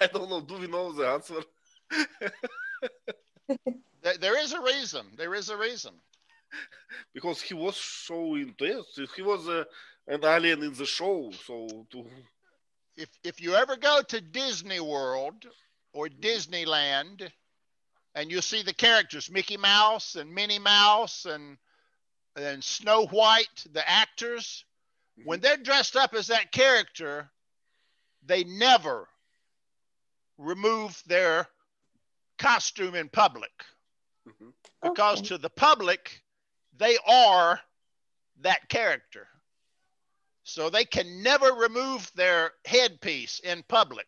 I don't know. Do we know the answer? There is a reason. There is a reason. Because he was so intense. He was an alien in the show. So if you ever go to Disney World or Disneyland, and you see the characters, Mickey Mouse and Minnie Mouse and Snow White, the actors, When they're dressed up as that character, they never remove their costume in public. Because to the public, they are that character. So they can never remove their headpiece in public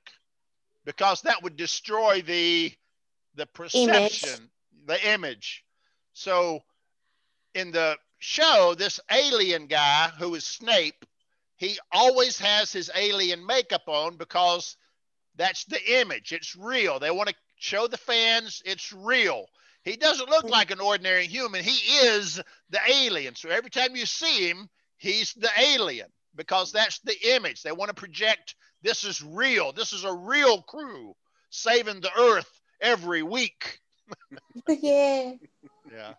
because that would destroy the perception, the image. So in the show, this alien guy who is Snape, he always has his alien makeup on because that's the image. It's real. They want to show the fans it's real. He doesn't look like an ordinary human. He is the alien. So every time you see him, he's the alien because that's the image. They want to project this is real. This is a real crew saving the earth every week. Yeah. Yeah.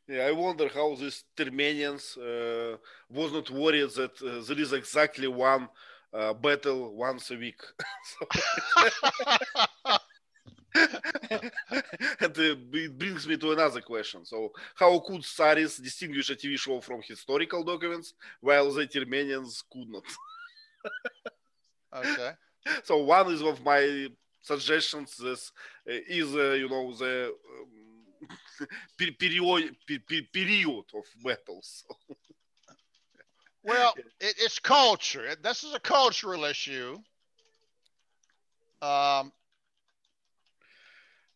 Yeah, I wonder how these Termanians was not worried that there is exactly one battle once a week. And it brings me to another question. So, how could Sarris distinguish a TV show from historical documents while the Termanians could not? Okay. So, one is of my suggestions. This is, you know, the period of battles. Well, it's culture. This is a cultural issue.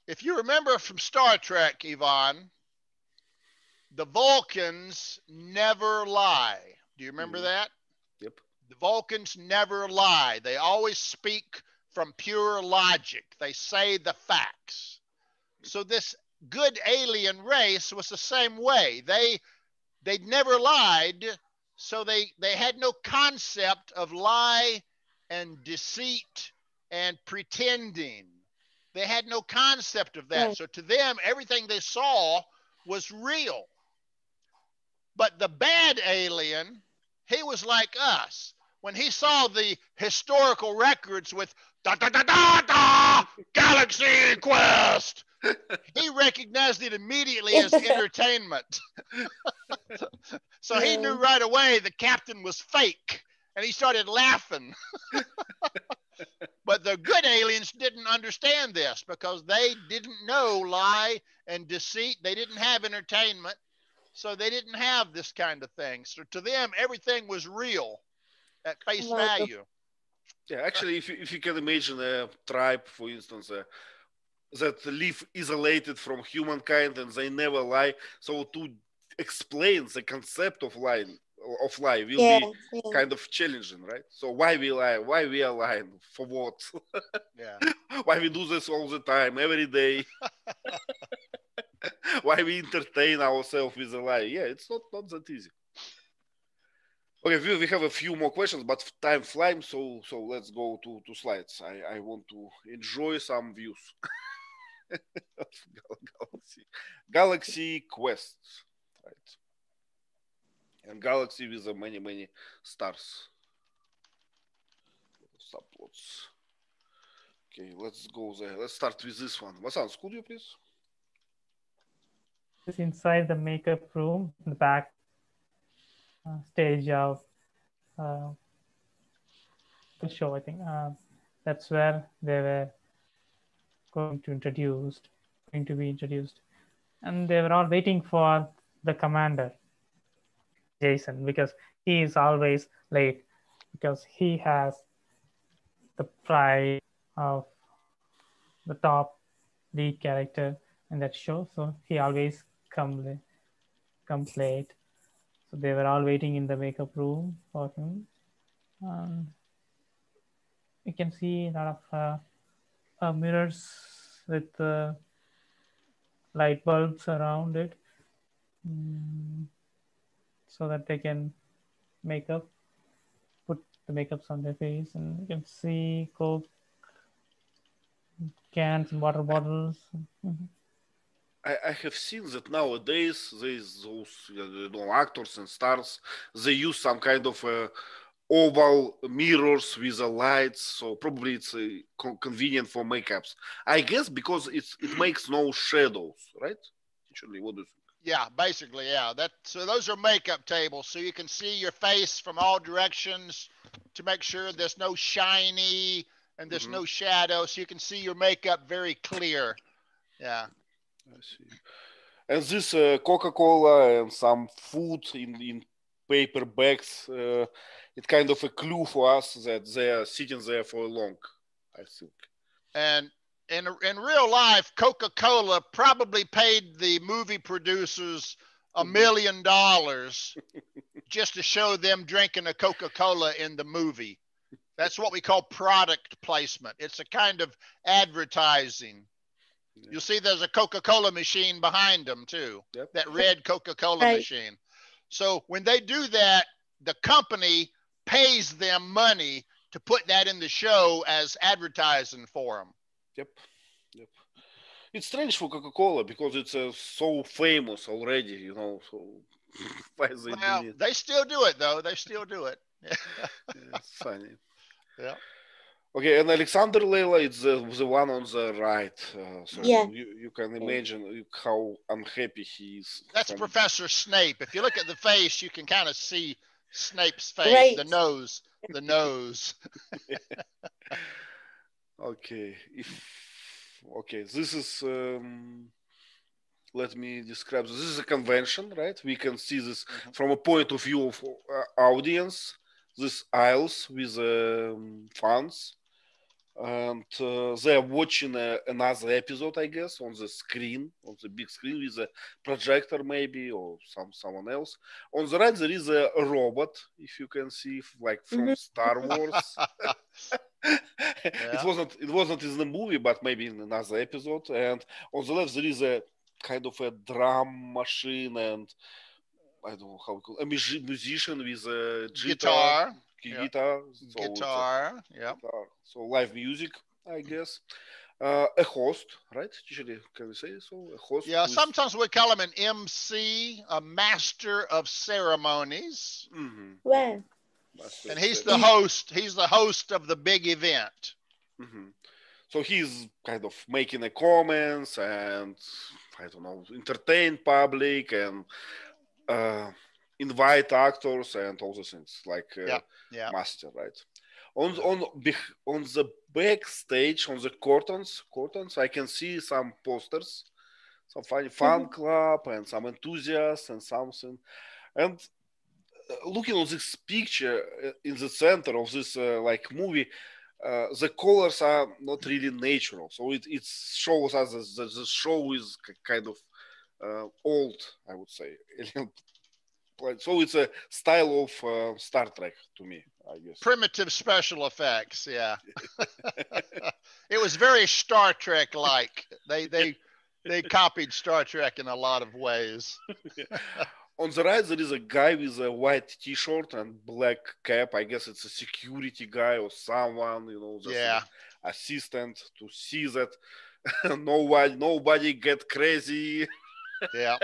If you remember from Star Trek, Yvonne, the Vulcans never lie. Do you remember that? Yep. The Vulcans never lie. They always speak from pure logic. They say the facts. So this good alien race was the same way. They never lied, so they had no concept of lie and deceit and pretending. They had no concept of that. So to them, everything they saw was real. But the bad alien, he was like us. When he saw the historical records with da da da da da Galaxy Quest, he recognized it immediately as entertainment. So he knew right away the captain was fake, and he started laughing. But the good aliens didn't understand this because they didn't know lie and deceit. They didn't have entertainment, so they didn't have this kind of thing. So to them, everything was real at face value. Yeah, actually, if you can imagine a tribe, for instance, that live isolated from humankind and they never lie, so to explain the concept of lie will be kind of challenging, right? So why we lie? Why we are lying? For what? Yeah. Why we do this all the time, every day? Why we entertain ourselves with a lie? Yeah, it's not that easy. Okay, we have a few more questions, but time flying, so let's go to slides. I want to enjoy some views. Galaxy Quest, right? And galaxy with many stars. Subplots. Okay, let's go there. Let's start with this one. Vasans, could you please? It's inside the makeup room, in the back stage of the show, I think. That's where they were going to be introduced. And they were all waiting for the commander, Jason, because he is always late, because he has the pride of the top lead character in that show. So he always comes late. So they were all waiting in the makeup room for him. You can see a lot of mirrors with light bulbs around it, so that they can put the makeups on their face, and you can see Coke cans and water bottles. I have seen that nowadays there's those actors and stars, they use some kind of oval mirrors with the lights, so probably it's convenient for makeups. I guess because it makes no shadows, right? Actually, what do you think? Yeah, basically, yeah. So those are makeup tables, so you can see your face from all directions to make sure there's no shiny and there's no shadow, so you can see your makeup very clear. Yeah. I see. And this Coca-Cola and some food in paper bags, it's kind of a clue for us that they are sitting there for long, I think. And in real life, Coca-Cola probably paid the movie producers $1 million just to show them drinking a Coca-Cola in the movie. That's what we call product placement. It's a kind of advertising. Yeah. You'll see there's a Coca-Cola machine behind them too. Yep. That red Coca-Cola machine. So when they do that, the company pays them money to put that in the show as advertising for them. Yep. It's strange for Coca-Cola because it's so famous already, you know. So why they do it? They still do it though. They still do it. Yeah, it's funny. Yeah. Okay, and Alexander Layla is the one on the right. So you can imagine how unhappy he is. That's Professor Snape. If you look at the face, you can kind of see Snape's face, the nose. Okay. This is, let me describe this. This is a convention, right? We can see this from a point of view of audience. These aisles with fans. And they're watching another episode, I guess, on the screen, on the big screen with a projector maybe, or someone else. On the right, there is a robot, if you can see, like from Star Wars. It wasn't in the movie, but maybe in another episode. And on the left, there is a kind of a drum machine and I don't know how we call it, a musician with a guitar. Guitar. So live music, I guess. A host, right? Usually, can we say so? A host. Yeah, sometimes we call him an MC, a master of ceremonies. Well, and he's the host. He's the host of the big event. So he's kind of making the comments and I don't know, entertain public and invite actors and all those things like master, right? On the backstage, on the curtains, I can see some posters, some funny fan club and some enthusiasts and something. And looking at this picture in the center of this like movie, the colors are not really natural. So it shows us that the show is kind of old, I would say. So it's a style of Star Trek to me, I guess. Primitive special effects, yeah. It was very Star Trek-like. They copied Star Trek in a lot of ways. On the right, there is a guy with a white T-shirt and black cap. I guess it's a security guy or someone, you know, just an assistant to see that nobody get crazy. And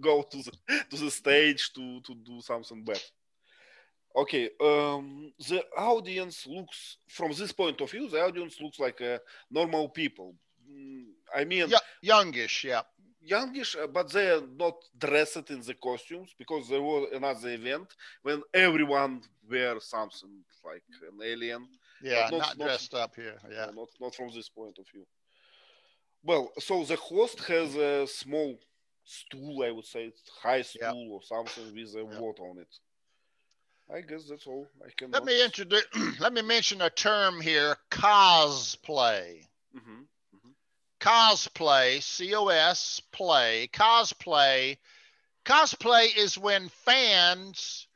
go to the stage to do something bad. Okay, the audience looks, from this point of view, the audience looks like normal people. I mean, youngish, youngish, but they are not dressed in the costumes because there was another event when everyone wear something like an alien. Yeah, not dressed up here. Yeah, not from this point of view. Well, so the host has a small stool, I would say, high stool or something with a water on it. I guess that's all I can. Let me mention a term here: cosplay. Cosplay, C-O-S, play, cosplay. Cosplay is when fans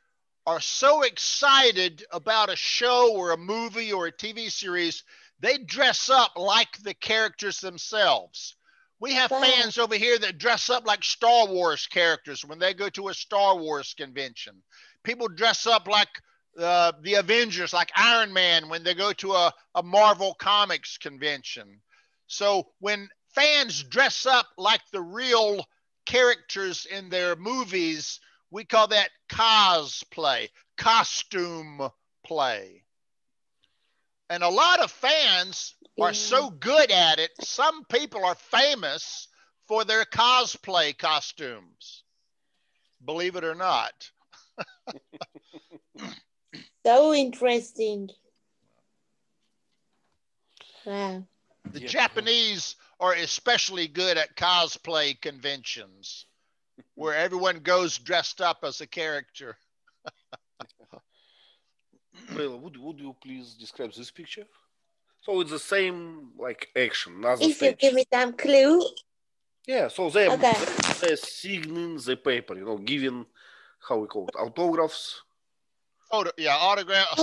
are so excited about a show or a movie or a TV series, they dress up like the characters themselves. We have fans over here that dress up like Star Wars characters when they go to a Star Wars convention. People dress up like the Avengers, like Iron Man, when they go to a Marvel Comics convention. So when fans dress up like the real characters in their movies, we call that cosplay, costume play. And a lot of fans are so good at it. Some people are famous for their cosplay costumes. Believe it or not. So interesting. Wow. The Japanese are especially good at cosplay conventions where everyone goes dressed up as a character. Well, would you please describe this picture? So it's the same like action, another If you stage. give me some clue. Yeah, so they're Okay. signing the paper, you know, giving, how we call it, autographs. Autograph,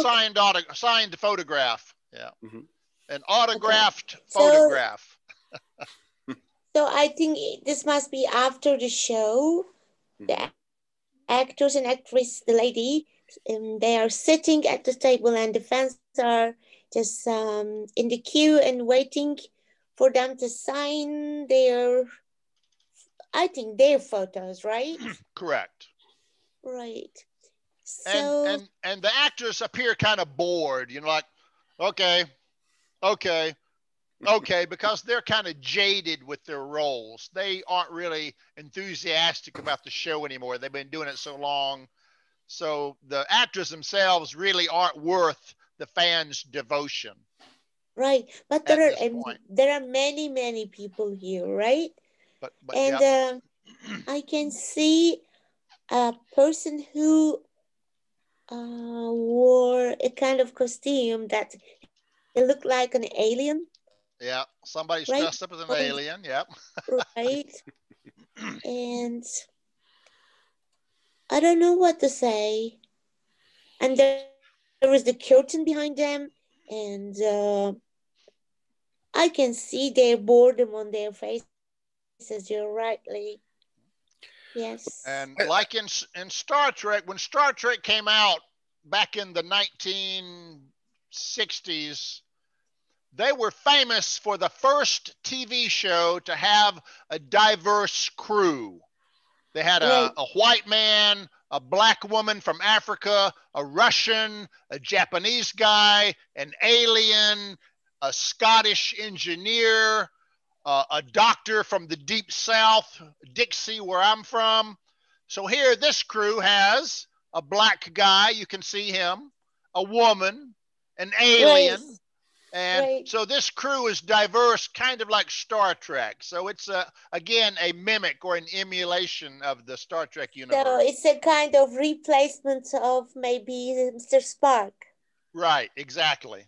signed photograph. Yeah. An autographed Okay. photograph. So I think this must be after the show. The actors and actress, the lady, they are sitting at the table and the fans are just in the queue and waiting for them to sign their, I think, their photos, right? Correct. Right. So and the actors appear kind of bored, you know, like, okay, because they're kind of jaded with their roles. They aren't really enthusiastic about the show anymore. They've been doing it so long. So the actors themselves really aren't worth the fans' devotion. Right. But there are many people here, right? But and I can see a person who wore a kind of costume that it looked like an alien. Yeah, somebody's right? dressed up as an alien. Yep. Right. And I don't know what to say. And there was the curtain behind them, and I can see their boredom on their faces. You're right, Lee. Yes. And like in Star Trek, when Star Trek came out back in the 1960s, they were famous for the first TV show to have a diverse crew. They had a white man, a black woman from Africa, a Russian, a Japanese guy, an alien, a Scottish engineer, a doctor from the deep South, Dixie, where I'm from. So here, this crew has a black guy, you can see him, a woman, an alien. Right. And so this crew is diverse, kind of like Star Trek. So it's, again, a mimic or an emulation of the Star Trek universe. So it's a kind of replacement of maybe Mr. Spock. Right, exactly.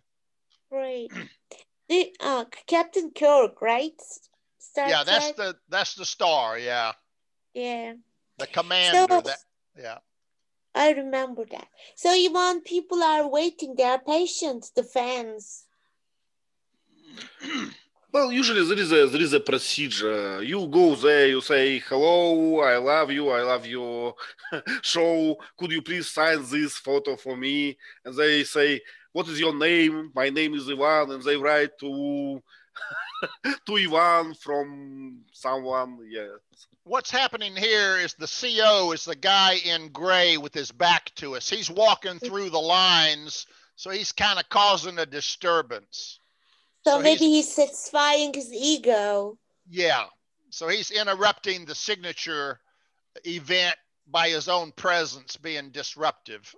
Right. Captain Kirk, right? Star Trek? That's the star, yeah. Yeah. The commander. Yeah. I remember that. So Ivan, people are waiting, they are patient, the fans. Well, usually there is a procedure. You go there, you say, hello, I love your show. Could you please sign this photo for me? And they say, what is your name? My name is Ivan. And they write to Ivan from someone. Yeah. What's happening here is the CO is the guy in gray with his back to us. He's walking through the lines, so he's kind of causing a disturbance. So maybe he's satisfying his ego. Yeah. So he's interrupting the signature event by his own presence being disruptive.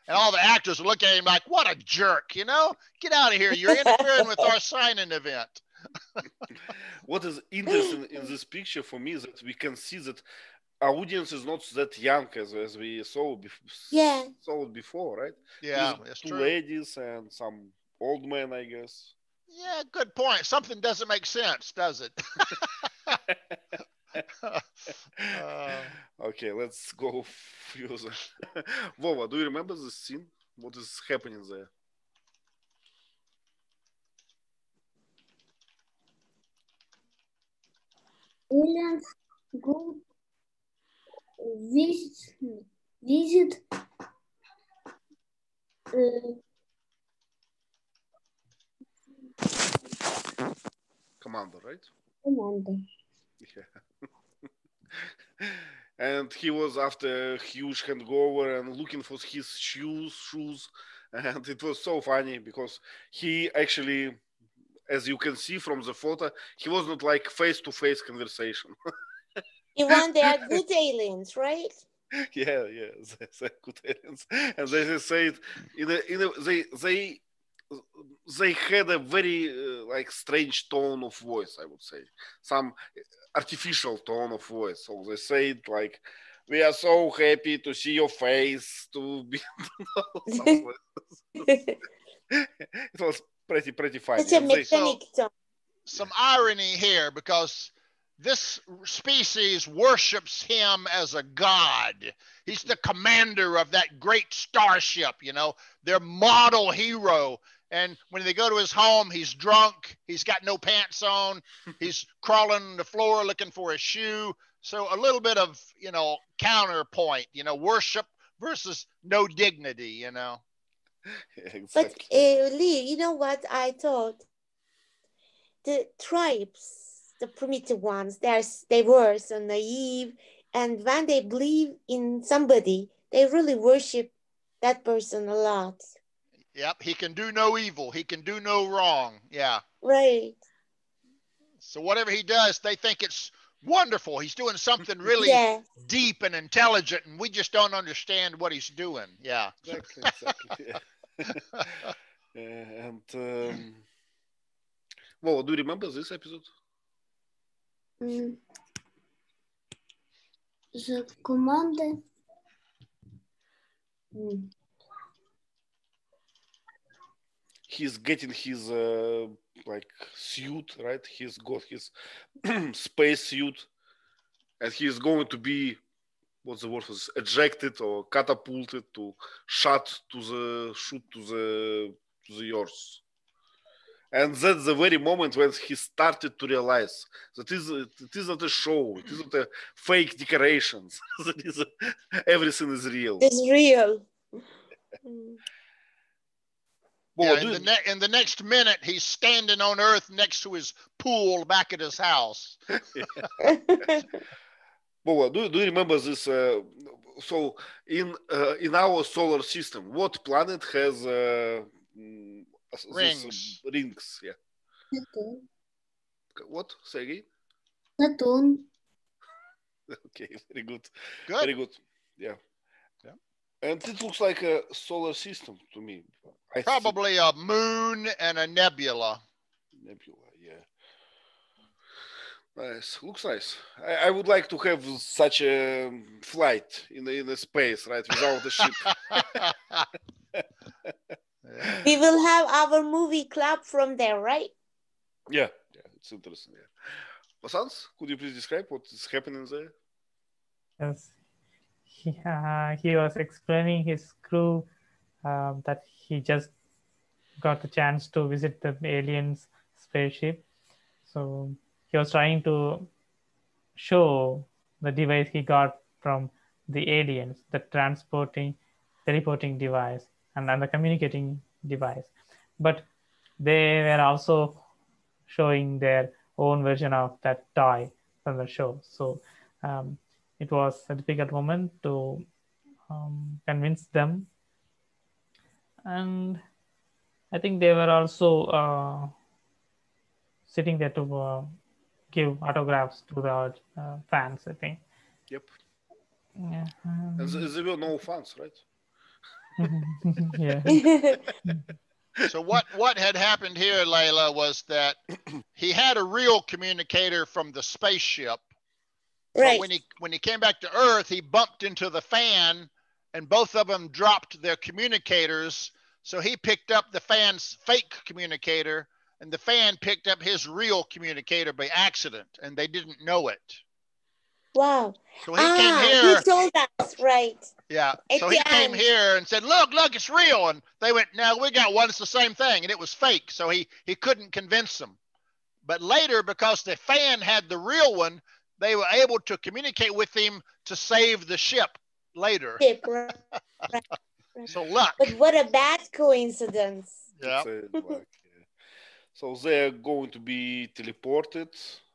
And all the actors look at him like, what a jerk, you know? Get out of here. You're interfering with our signing event. What is interesting in this picture for me is that we can see that our audience is not that young as we saw it before, right? Yeah, it's two true. ladies and some old men, I guess. Yeah, good point. Something doesn't make sense, does it? Okay, let's go further. Vova, do you remember this scene? What is happening there? Aliens go visit Commander, right? Commander. Yeah. And he was after a huge hangover and looking for his shoes, and it was so funny because he actually as you can see from the photo, he was not like face-to-face conversation. Even they are good aliens, right? Yeah, they're good aliens, and they say it they had a very like strange tone of voice. I would say some artificial tone of voice. So they say it like, "We are so happy to see your face." To be, it was pretty funny. Such a mechanic tone. Some irony here, because this species worships him as a god. He's the commander of that great starship, you know, their model hero. And when they go to his home, he's drunk. He's got no pants on. He's crawling on the floor looking for a shoe. So a little bit of, you know, counterpoint, you know, worship versus no dignity, you know. Exactly. But Lee, you know what I thought? The tribes, the primitive ones, they were so naive, and when they believe in somebody, they really worship that person a lot. Yep, he can do no evil. He can do no wrong. Yeah. Right. So whatever he does, they think it's wonderful. He's doing something really Yeah. deep and intelligent, and we just don't understand what he's doing. Yeah. Exactly. Yeah. And well, do you remember this episode? The commander. He's getting his like suit, right? He's got his space suit, and he's going to be, what's the word for this, ejected or catapulted to shoot to the Earth. And that's the very moment when he started to realize that it isn't a show, it isn't a fake decorations. Everything is real. It's real. Well, yeah, in the next minute, he's standing on Earth next to his pool back at his house. Well, do you remember this? So in our solar system, what planet has rings? Rings, yeah. Saturn. What? Say again? Saturn. Okay, very good. Good. Very good. Yeah. And it looks like a solar system to me. Probably a moon and a nebula. Nebula, yeah. Nice. Looks nice. I would like to have such a flight in the space, right, without the ship. We will have our movie club from there, right? Yeah, it's interesting. Yeah. Masans, could you please describe what is happening there? Yes. He was explaining his crew that he just got the chance to visit the aliens' spaceship. So he was trying to show the device he got from the aliens, the teleporting device and the communicating device. But they were also showing their own version of that toy from the show. So it was a difficult moment to convince them. And I think they were also sitting there to give autographs to the fans, I think. Yep. Yeah. And there were no fans, right? Yeah. So what had happened here, Layla, was that he had a real communicator from the spaceship. Right. But when he came back to Earth, he bumped into the fan, and both of them dropped their communicators. So he picked up the fan's fake communicator, and the fan picked up his real communicator by accident, and they didn't know it. Wow. So he came here. He told us, right? Yeah. At So he the came end. here and said, look, it's real. And they went, no, we got one. It's the same thing. And it was fake. So he couldn't convince them. But later, because the fan had the real one, they were able to communicate with him to save the ship later. Right. So luck. But what a bad coincidence. Yeah. So they're going to be teleported.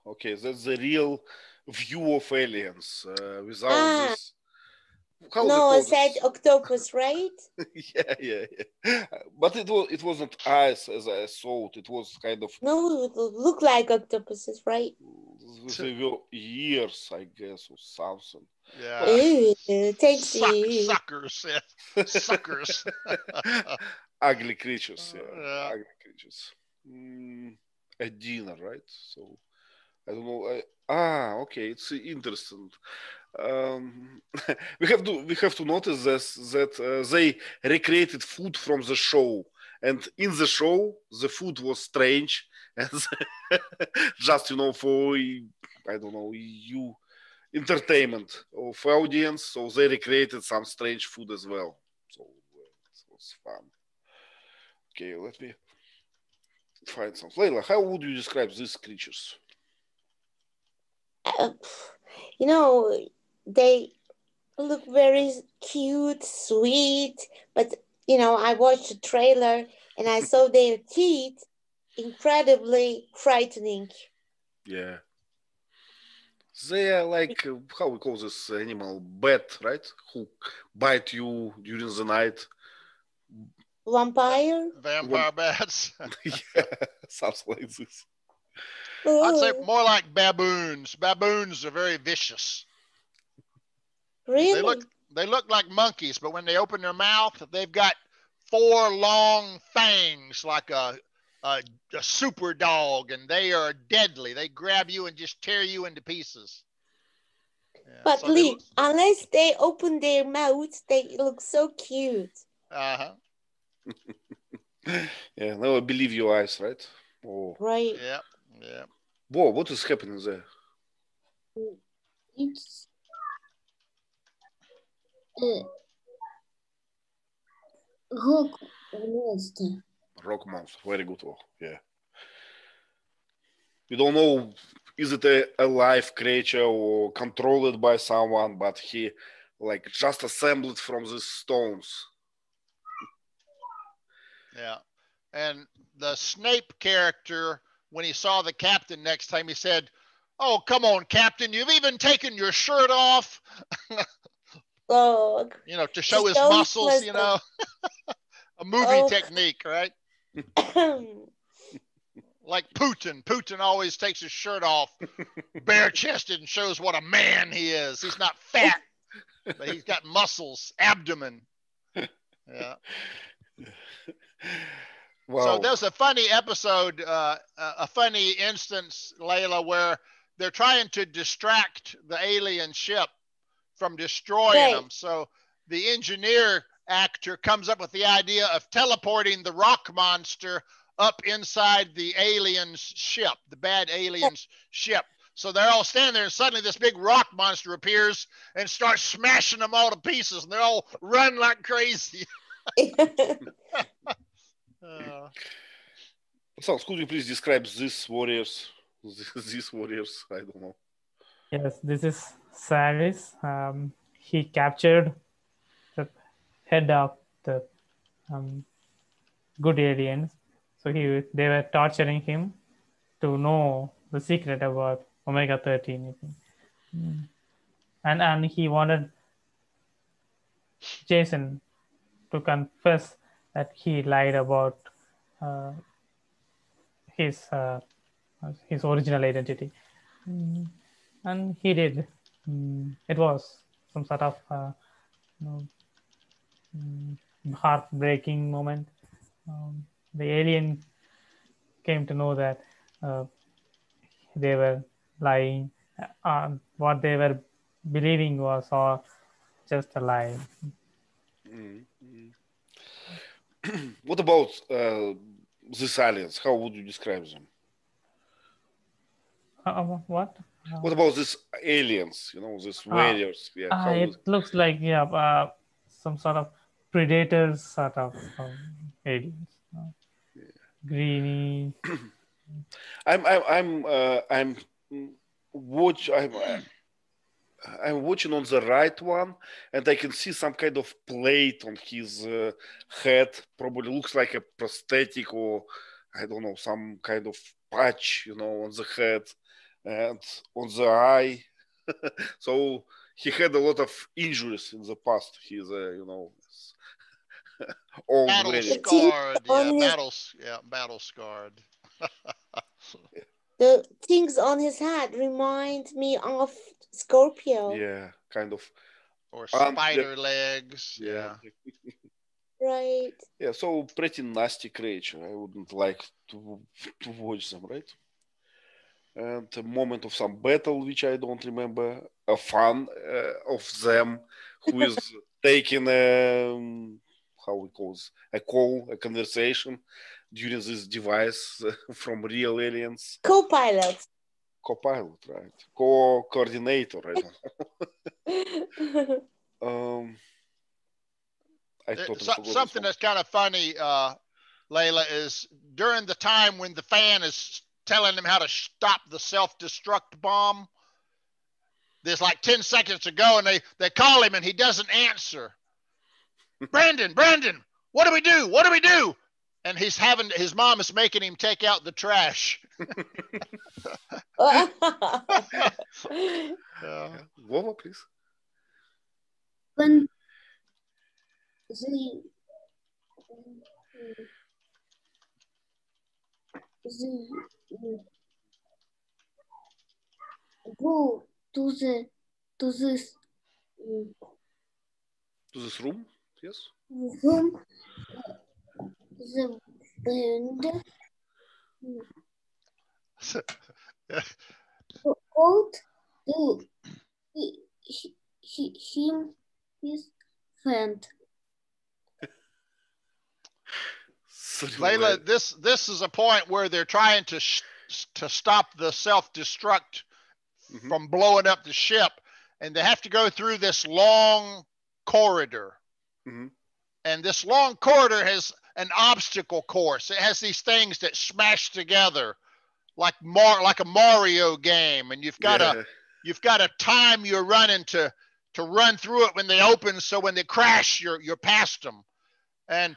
Okay, that's the real view of aliens without this how they No, call I this? said octopus, right? Yeah. But it wasn't eyes as I thought. It was kind of No, it look like octopuses, right? they were ears, I guess, or something. Yeah. Ew, thanks you. Suckers. Yeah. Suckers. Ugly creatures, yeah. Yeah. Ugly creatures. A dinner, right? So I don't know. Okay, it's interesting. Um, we have to notice this that they recreated food from the show, and in the show the food was strange, and just for I don't know you entertainment of audience, so they recreated some strange food as well. So it was fun. Okay, let me find some. Layla, how would you describe these creatures? You know, they look very cute, sweet, but I watched the trailer and I saw their teeth, incredibly frightening. Yeah. They are like, how we call this animal? Bat, right? Who bite you during the night. Vampire? Vampire bats. Yeah, something like this. I'd say Oh, more like baboons. Baboons are very vicious. really? They look like monkeys, but when they open their mouth, they've got 4 long fangs like a super dog, and they are deadly. They grab you and just tear you into pieces. Yeah, But so Lee, unless they open their mouths, they look so cute. Uh-huh. Yeah, now I believe your eyes, right? Oh. Right. Yeah. Yeah. Whoa, what is happening there? It's rock monster. Rock monster. Very good one. Yeah. You don't know is it a live creature or controlled by someone, but he like just assembled from these stones. Yeah. And the Snape character, when he saw the captain next time, he said, "Oh, come on, Captain, you've even taken your shirt off." Oh, To show his show his muscles, muscles. a movie technique, right? Oh. Like Putin. Putin always takes his shirt off, bare chested, and shows what a man he is. He's not fat, but he's got muscles, abdomen. Yeah. Wow. So there's a funny episode, a funny instance, Layla, where they're trying to distract the alien ship from destroying them. So the engineer actor comes up with the idea of teleporting the rock monster up inside the alien's ship, the bad alien's ship. So they're all standing there, and suddenly this big rock monster appears and starts smashing them all to pieces, and they all run like crazy. Sounds, could you please describe these warriors? These warriors, I don't know. Yes, this is Sarris. He captured the head of the good aliens. So they were torturing him to know the secret about omega-13. And he wanted Jason to confess that he lied about his original identity, and he did. It was some sort of heartbreaking moment. The alien came to know that they were lying. What they were believing was all just a lie. What about these aliens? How would you describe them? What? What about these aliens? These warriors. Yeah. It looks like some sort of predators, sort of aliens. Greeny. I'm watching on the right one, and I can see some kind of plate on his head. Probably looks like a prosthetic, or I don't know, some kind of patch, on the head and on the eye. So he had a lot of injuries in the past. He's old Battle very. scarred. On his, Battle scarred. the things on his head remind me of Scorpio. Yeah, kind of. Or spider legs. Yeah. Right. Yeah, so pretty nasty creature. I wouldn't like to watch them, right? And a moment of some battle, which I don't remember. A fun of them who is taking how we call this, a call, a conversation during this device from real aliens. Co-pilot. Co-pilot, right? Co-coordinator, I don't know. I totally forgot something that's kind of funny, Layla, is during the time when the fan is telling them how to stop the self-destruct bomb, there's like 10 seconds to go, and they call him and he doesn't answer. Brandon, what do we do? What do we do? And his mom is making him take out the trash. Vova, please. When they go to this To this room, yes. room, the band called to him his friend. Layla, this is a point where they're trying to stop the self-destruct from blowing up the ship, and they have to go through this long corridor. And this long corridor has an obstacle course. It has these things that smash together like a Mario game, and you've got to time your running to run through it when they open, so when they crash, you're past them. And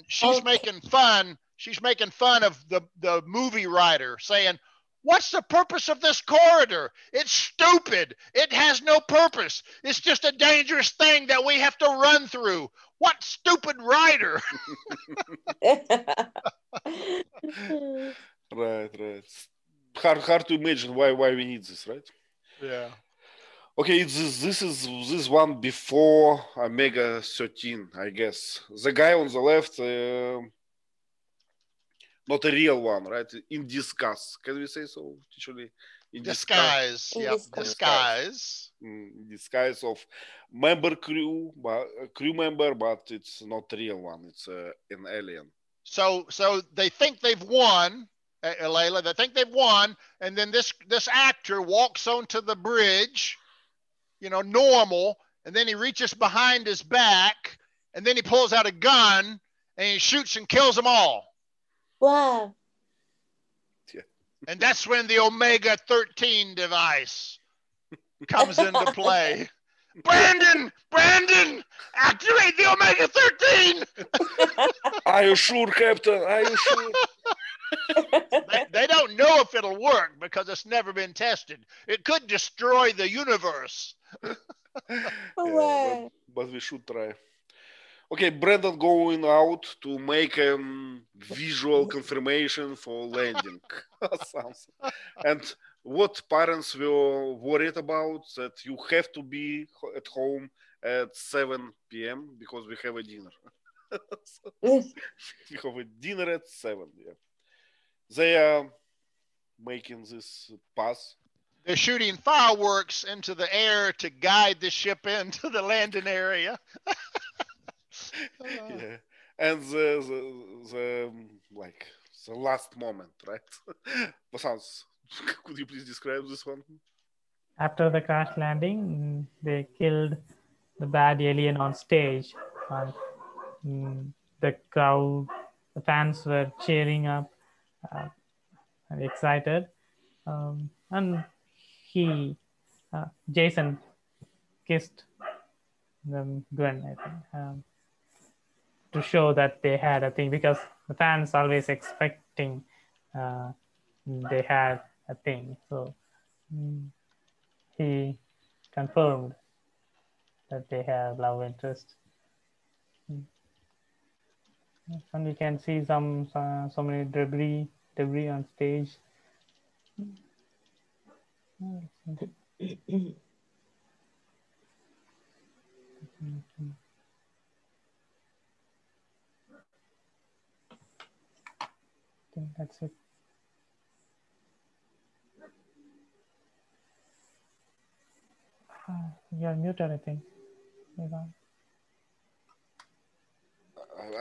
she's making fun of the movie writer, saying, "What's the purpose of this corridor? It's stupid. It has no purpose. It's just a dangerous thing that we have to run through. What stupid writer?" Right. Hard to imagine why we need this, right? Yeah. Okay, this one before Omega 13, I guess. The guy on the left, not a real one, right? In disguise. Can we say so? Actually, in disguise. Yeah, disguise. Disguise of crew member, but it's not a real one. It's an alien. So they think they've won, Layla. They think they've won, and then this actor walks onto the bridge, normal, and then he reaches behind his back, and then he pulls out a gun, and he shoots and kills them all. Wow. Yeah. And that's when the Omega 13 device comes into play. Brandon, activate the Omega 13. Are you sure, Captain? Are you sure? They don't know if it'll work because it's never been tested. It could destroy the universe. Yeah, but we should try. Okay, Brandon going out to make a visual confirmation for landing. And what parents were worried about, that you have to be at home at 7 p.m. because we have a dinner. We have a dinner at 7, yeah. They are making this pass. They're shooting fireworks into the air to guide the ship into the landing area. Yeah, and the last moment, right? Vasans, could you please describe this one? After the crash landing, they killed the bad alien on stage. The crowd, the fans were cheering up, and excited, and Jason kissed Gwen, I think, to show that they had a thing, because the fans always expecting they had a thing. So he confirmed that they have love interest. And we can see so many debris on stage. I think that's it. You're muted, I think. I'm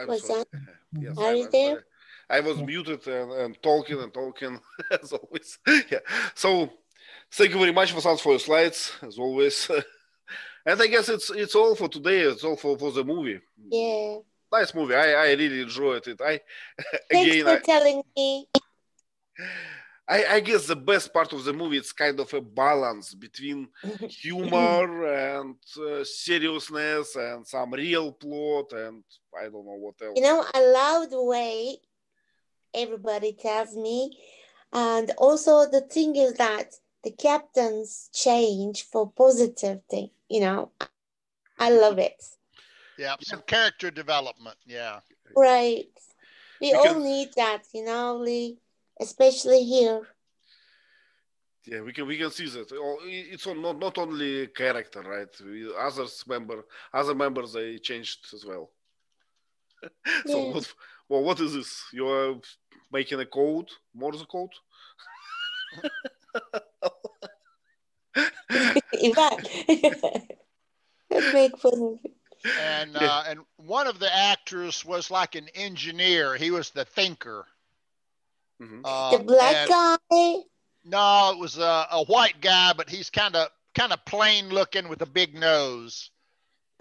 What's sorry. that? Yes, Are you I'm there? sorry. I was muted and talking as always. Yeah. So thank you very much, Vasant, for your slides, as always. And I guess it's all for today. It's all for the movie. Yeah. Nice movie. I really enjoyed it. Thanks for telling me. I guess the best part of the movie is kind of a balance between humor and seriousness and some real plot and I don't know what else. You know, I love the way everybody tells me. And also the thing is that the captains change for positive thing. You know, I love it. Yeah, some character development. Yeah. Right. We You all can- need that, you know, Lee, especially here. Yeah, we can see that. It's not only character, right? Other members they changed as well. So Yeah. what is this? You are making a code, Morse code? Ivan, don't make fun of it. And one of the actors was like an engineer. He was the thinker. Mm-hmm. The black guy. No, it was a white guy, but he's kind of plain looking with a big nose.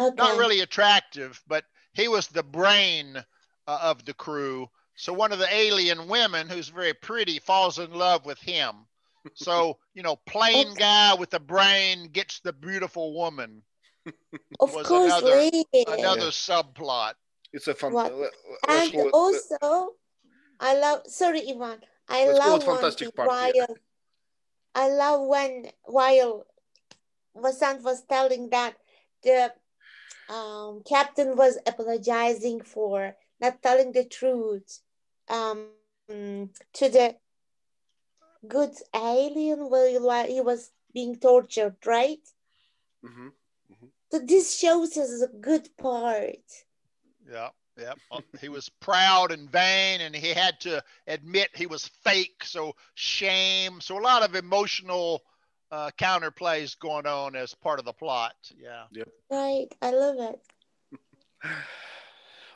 Okay. Not really attractive, but he was the brain of the crew. So one of the alien women, who's very pretty, falls in love with him. So, you know, plain guy with a brain gets the beautiful woman. Of was course, another subplot. It's a fun. And also, I love. Sorry, Ivan. I Let's call love it fantastic part. I love while Vasant was telling that the captain was apologizing for not telling the truth to the good alien while he was being tortured, right? Mm-hmm. Mm-hmm. So this shows us a good part. Yeah. He was proud and vain, and he had to admit he was fake. So shame. So a lot of emotional counterplays going on as part of the plot. Yeah. Yep. Right. I love it.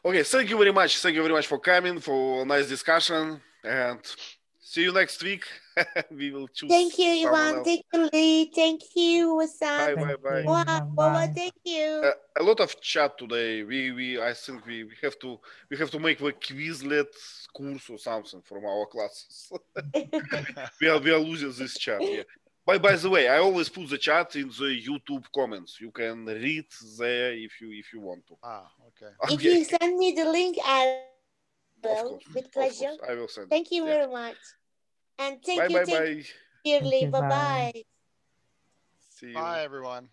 Okay. Thank you very much. Thank you very much for coming, for a nice discussion, and see you next week. We will choose. Thank you, Ivan. Thank you, Lee. Thank you, Vasant. Bye. Wow. Thank you. A lot of chat today. I think we have to make a Quizlet course or something from our classes. we are losing this chat. Yeah. By the way, I always put the chat in the YouTube comments. You can read there if you want to. Okay. If you send me the link, I will with pleasure. I will send. Thank you very much. And thank you, bye. dearly. Bye-bye. See you. Bye, everyone.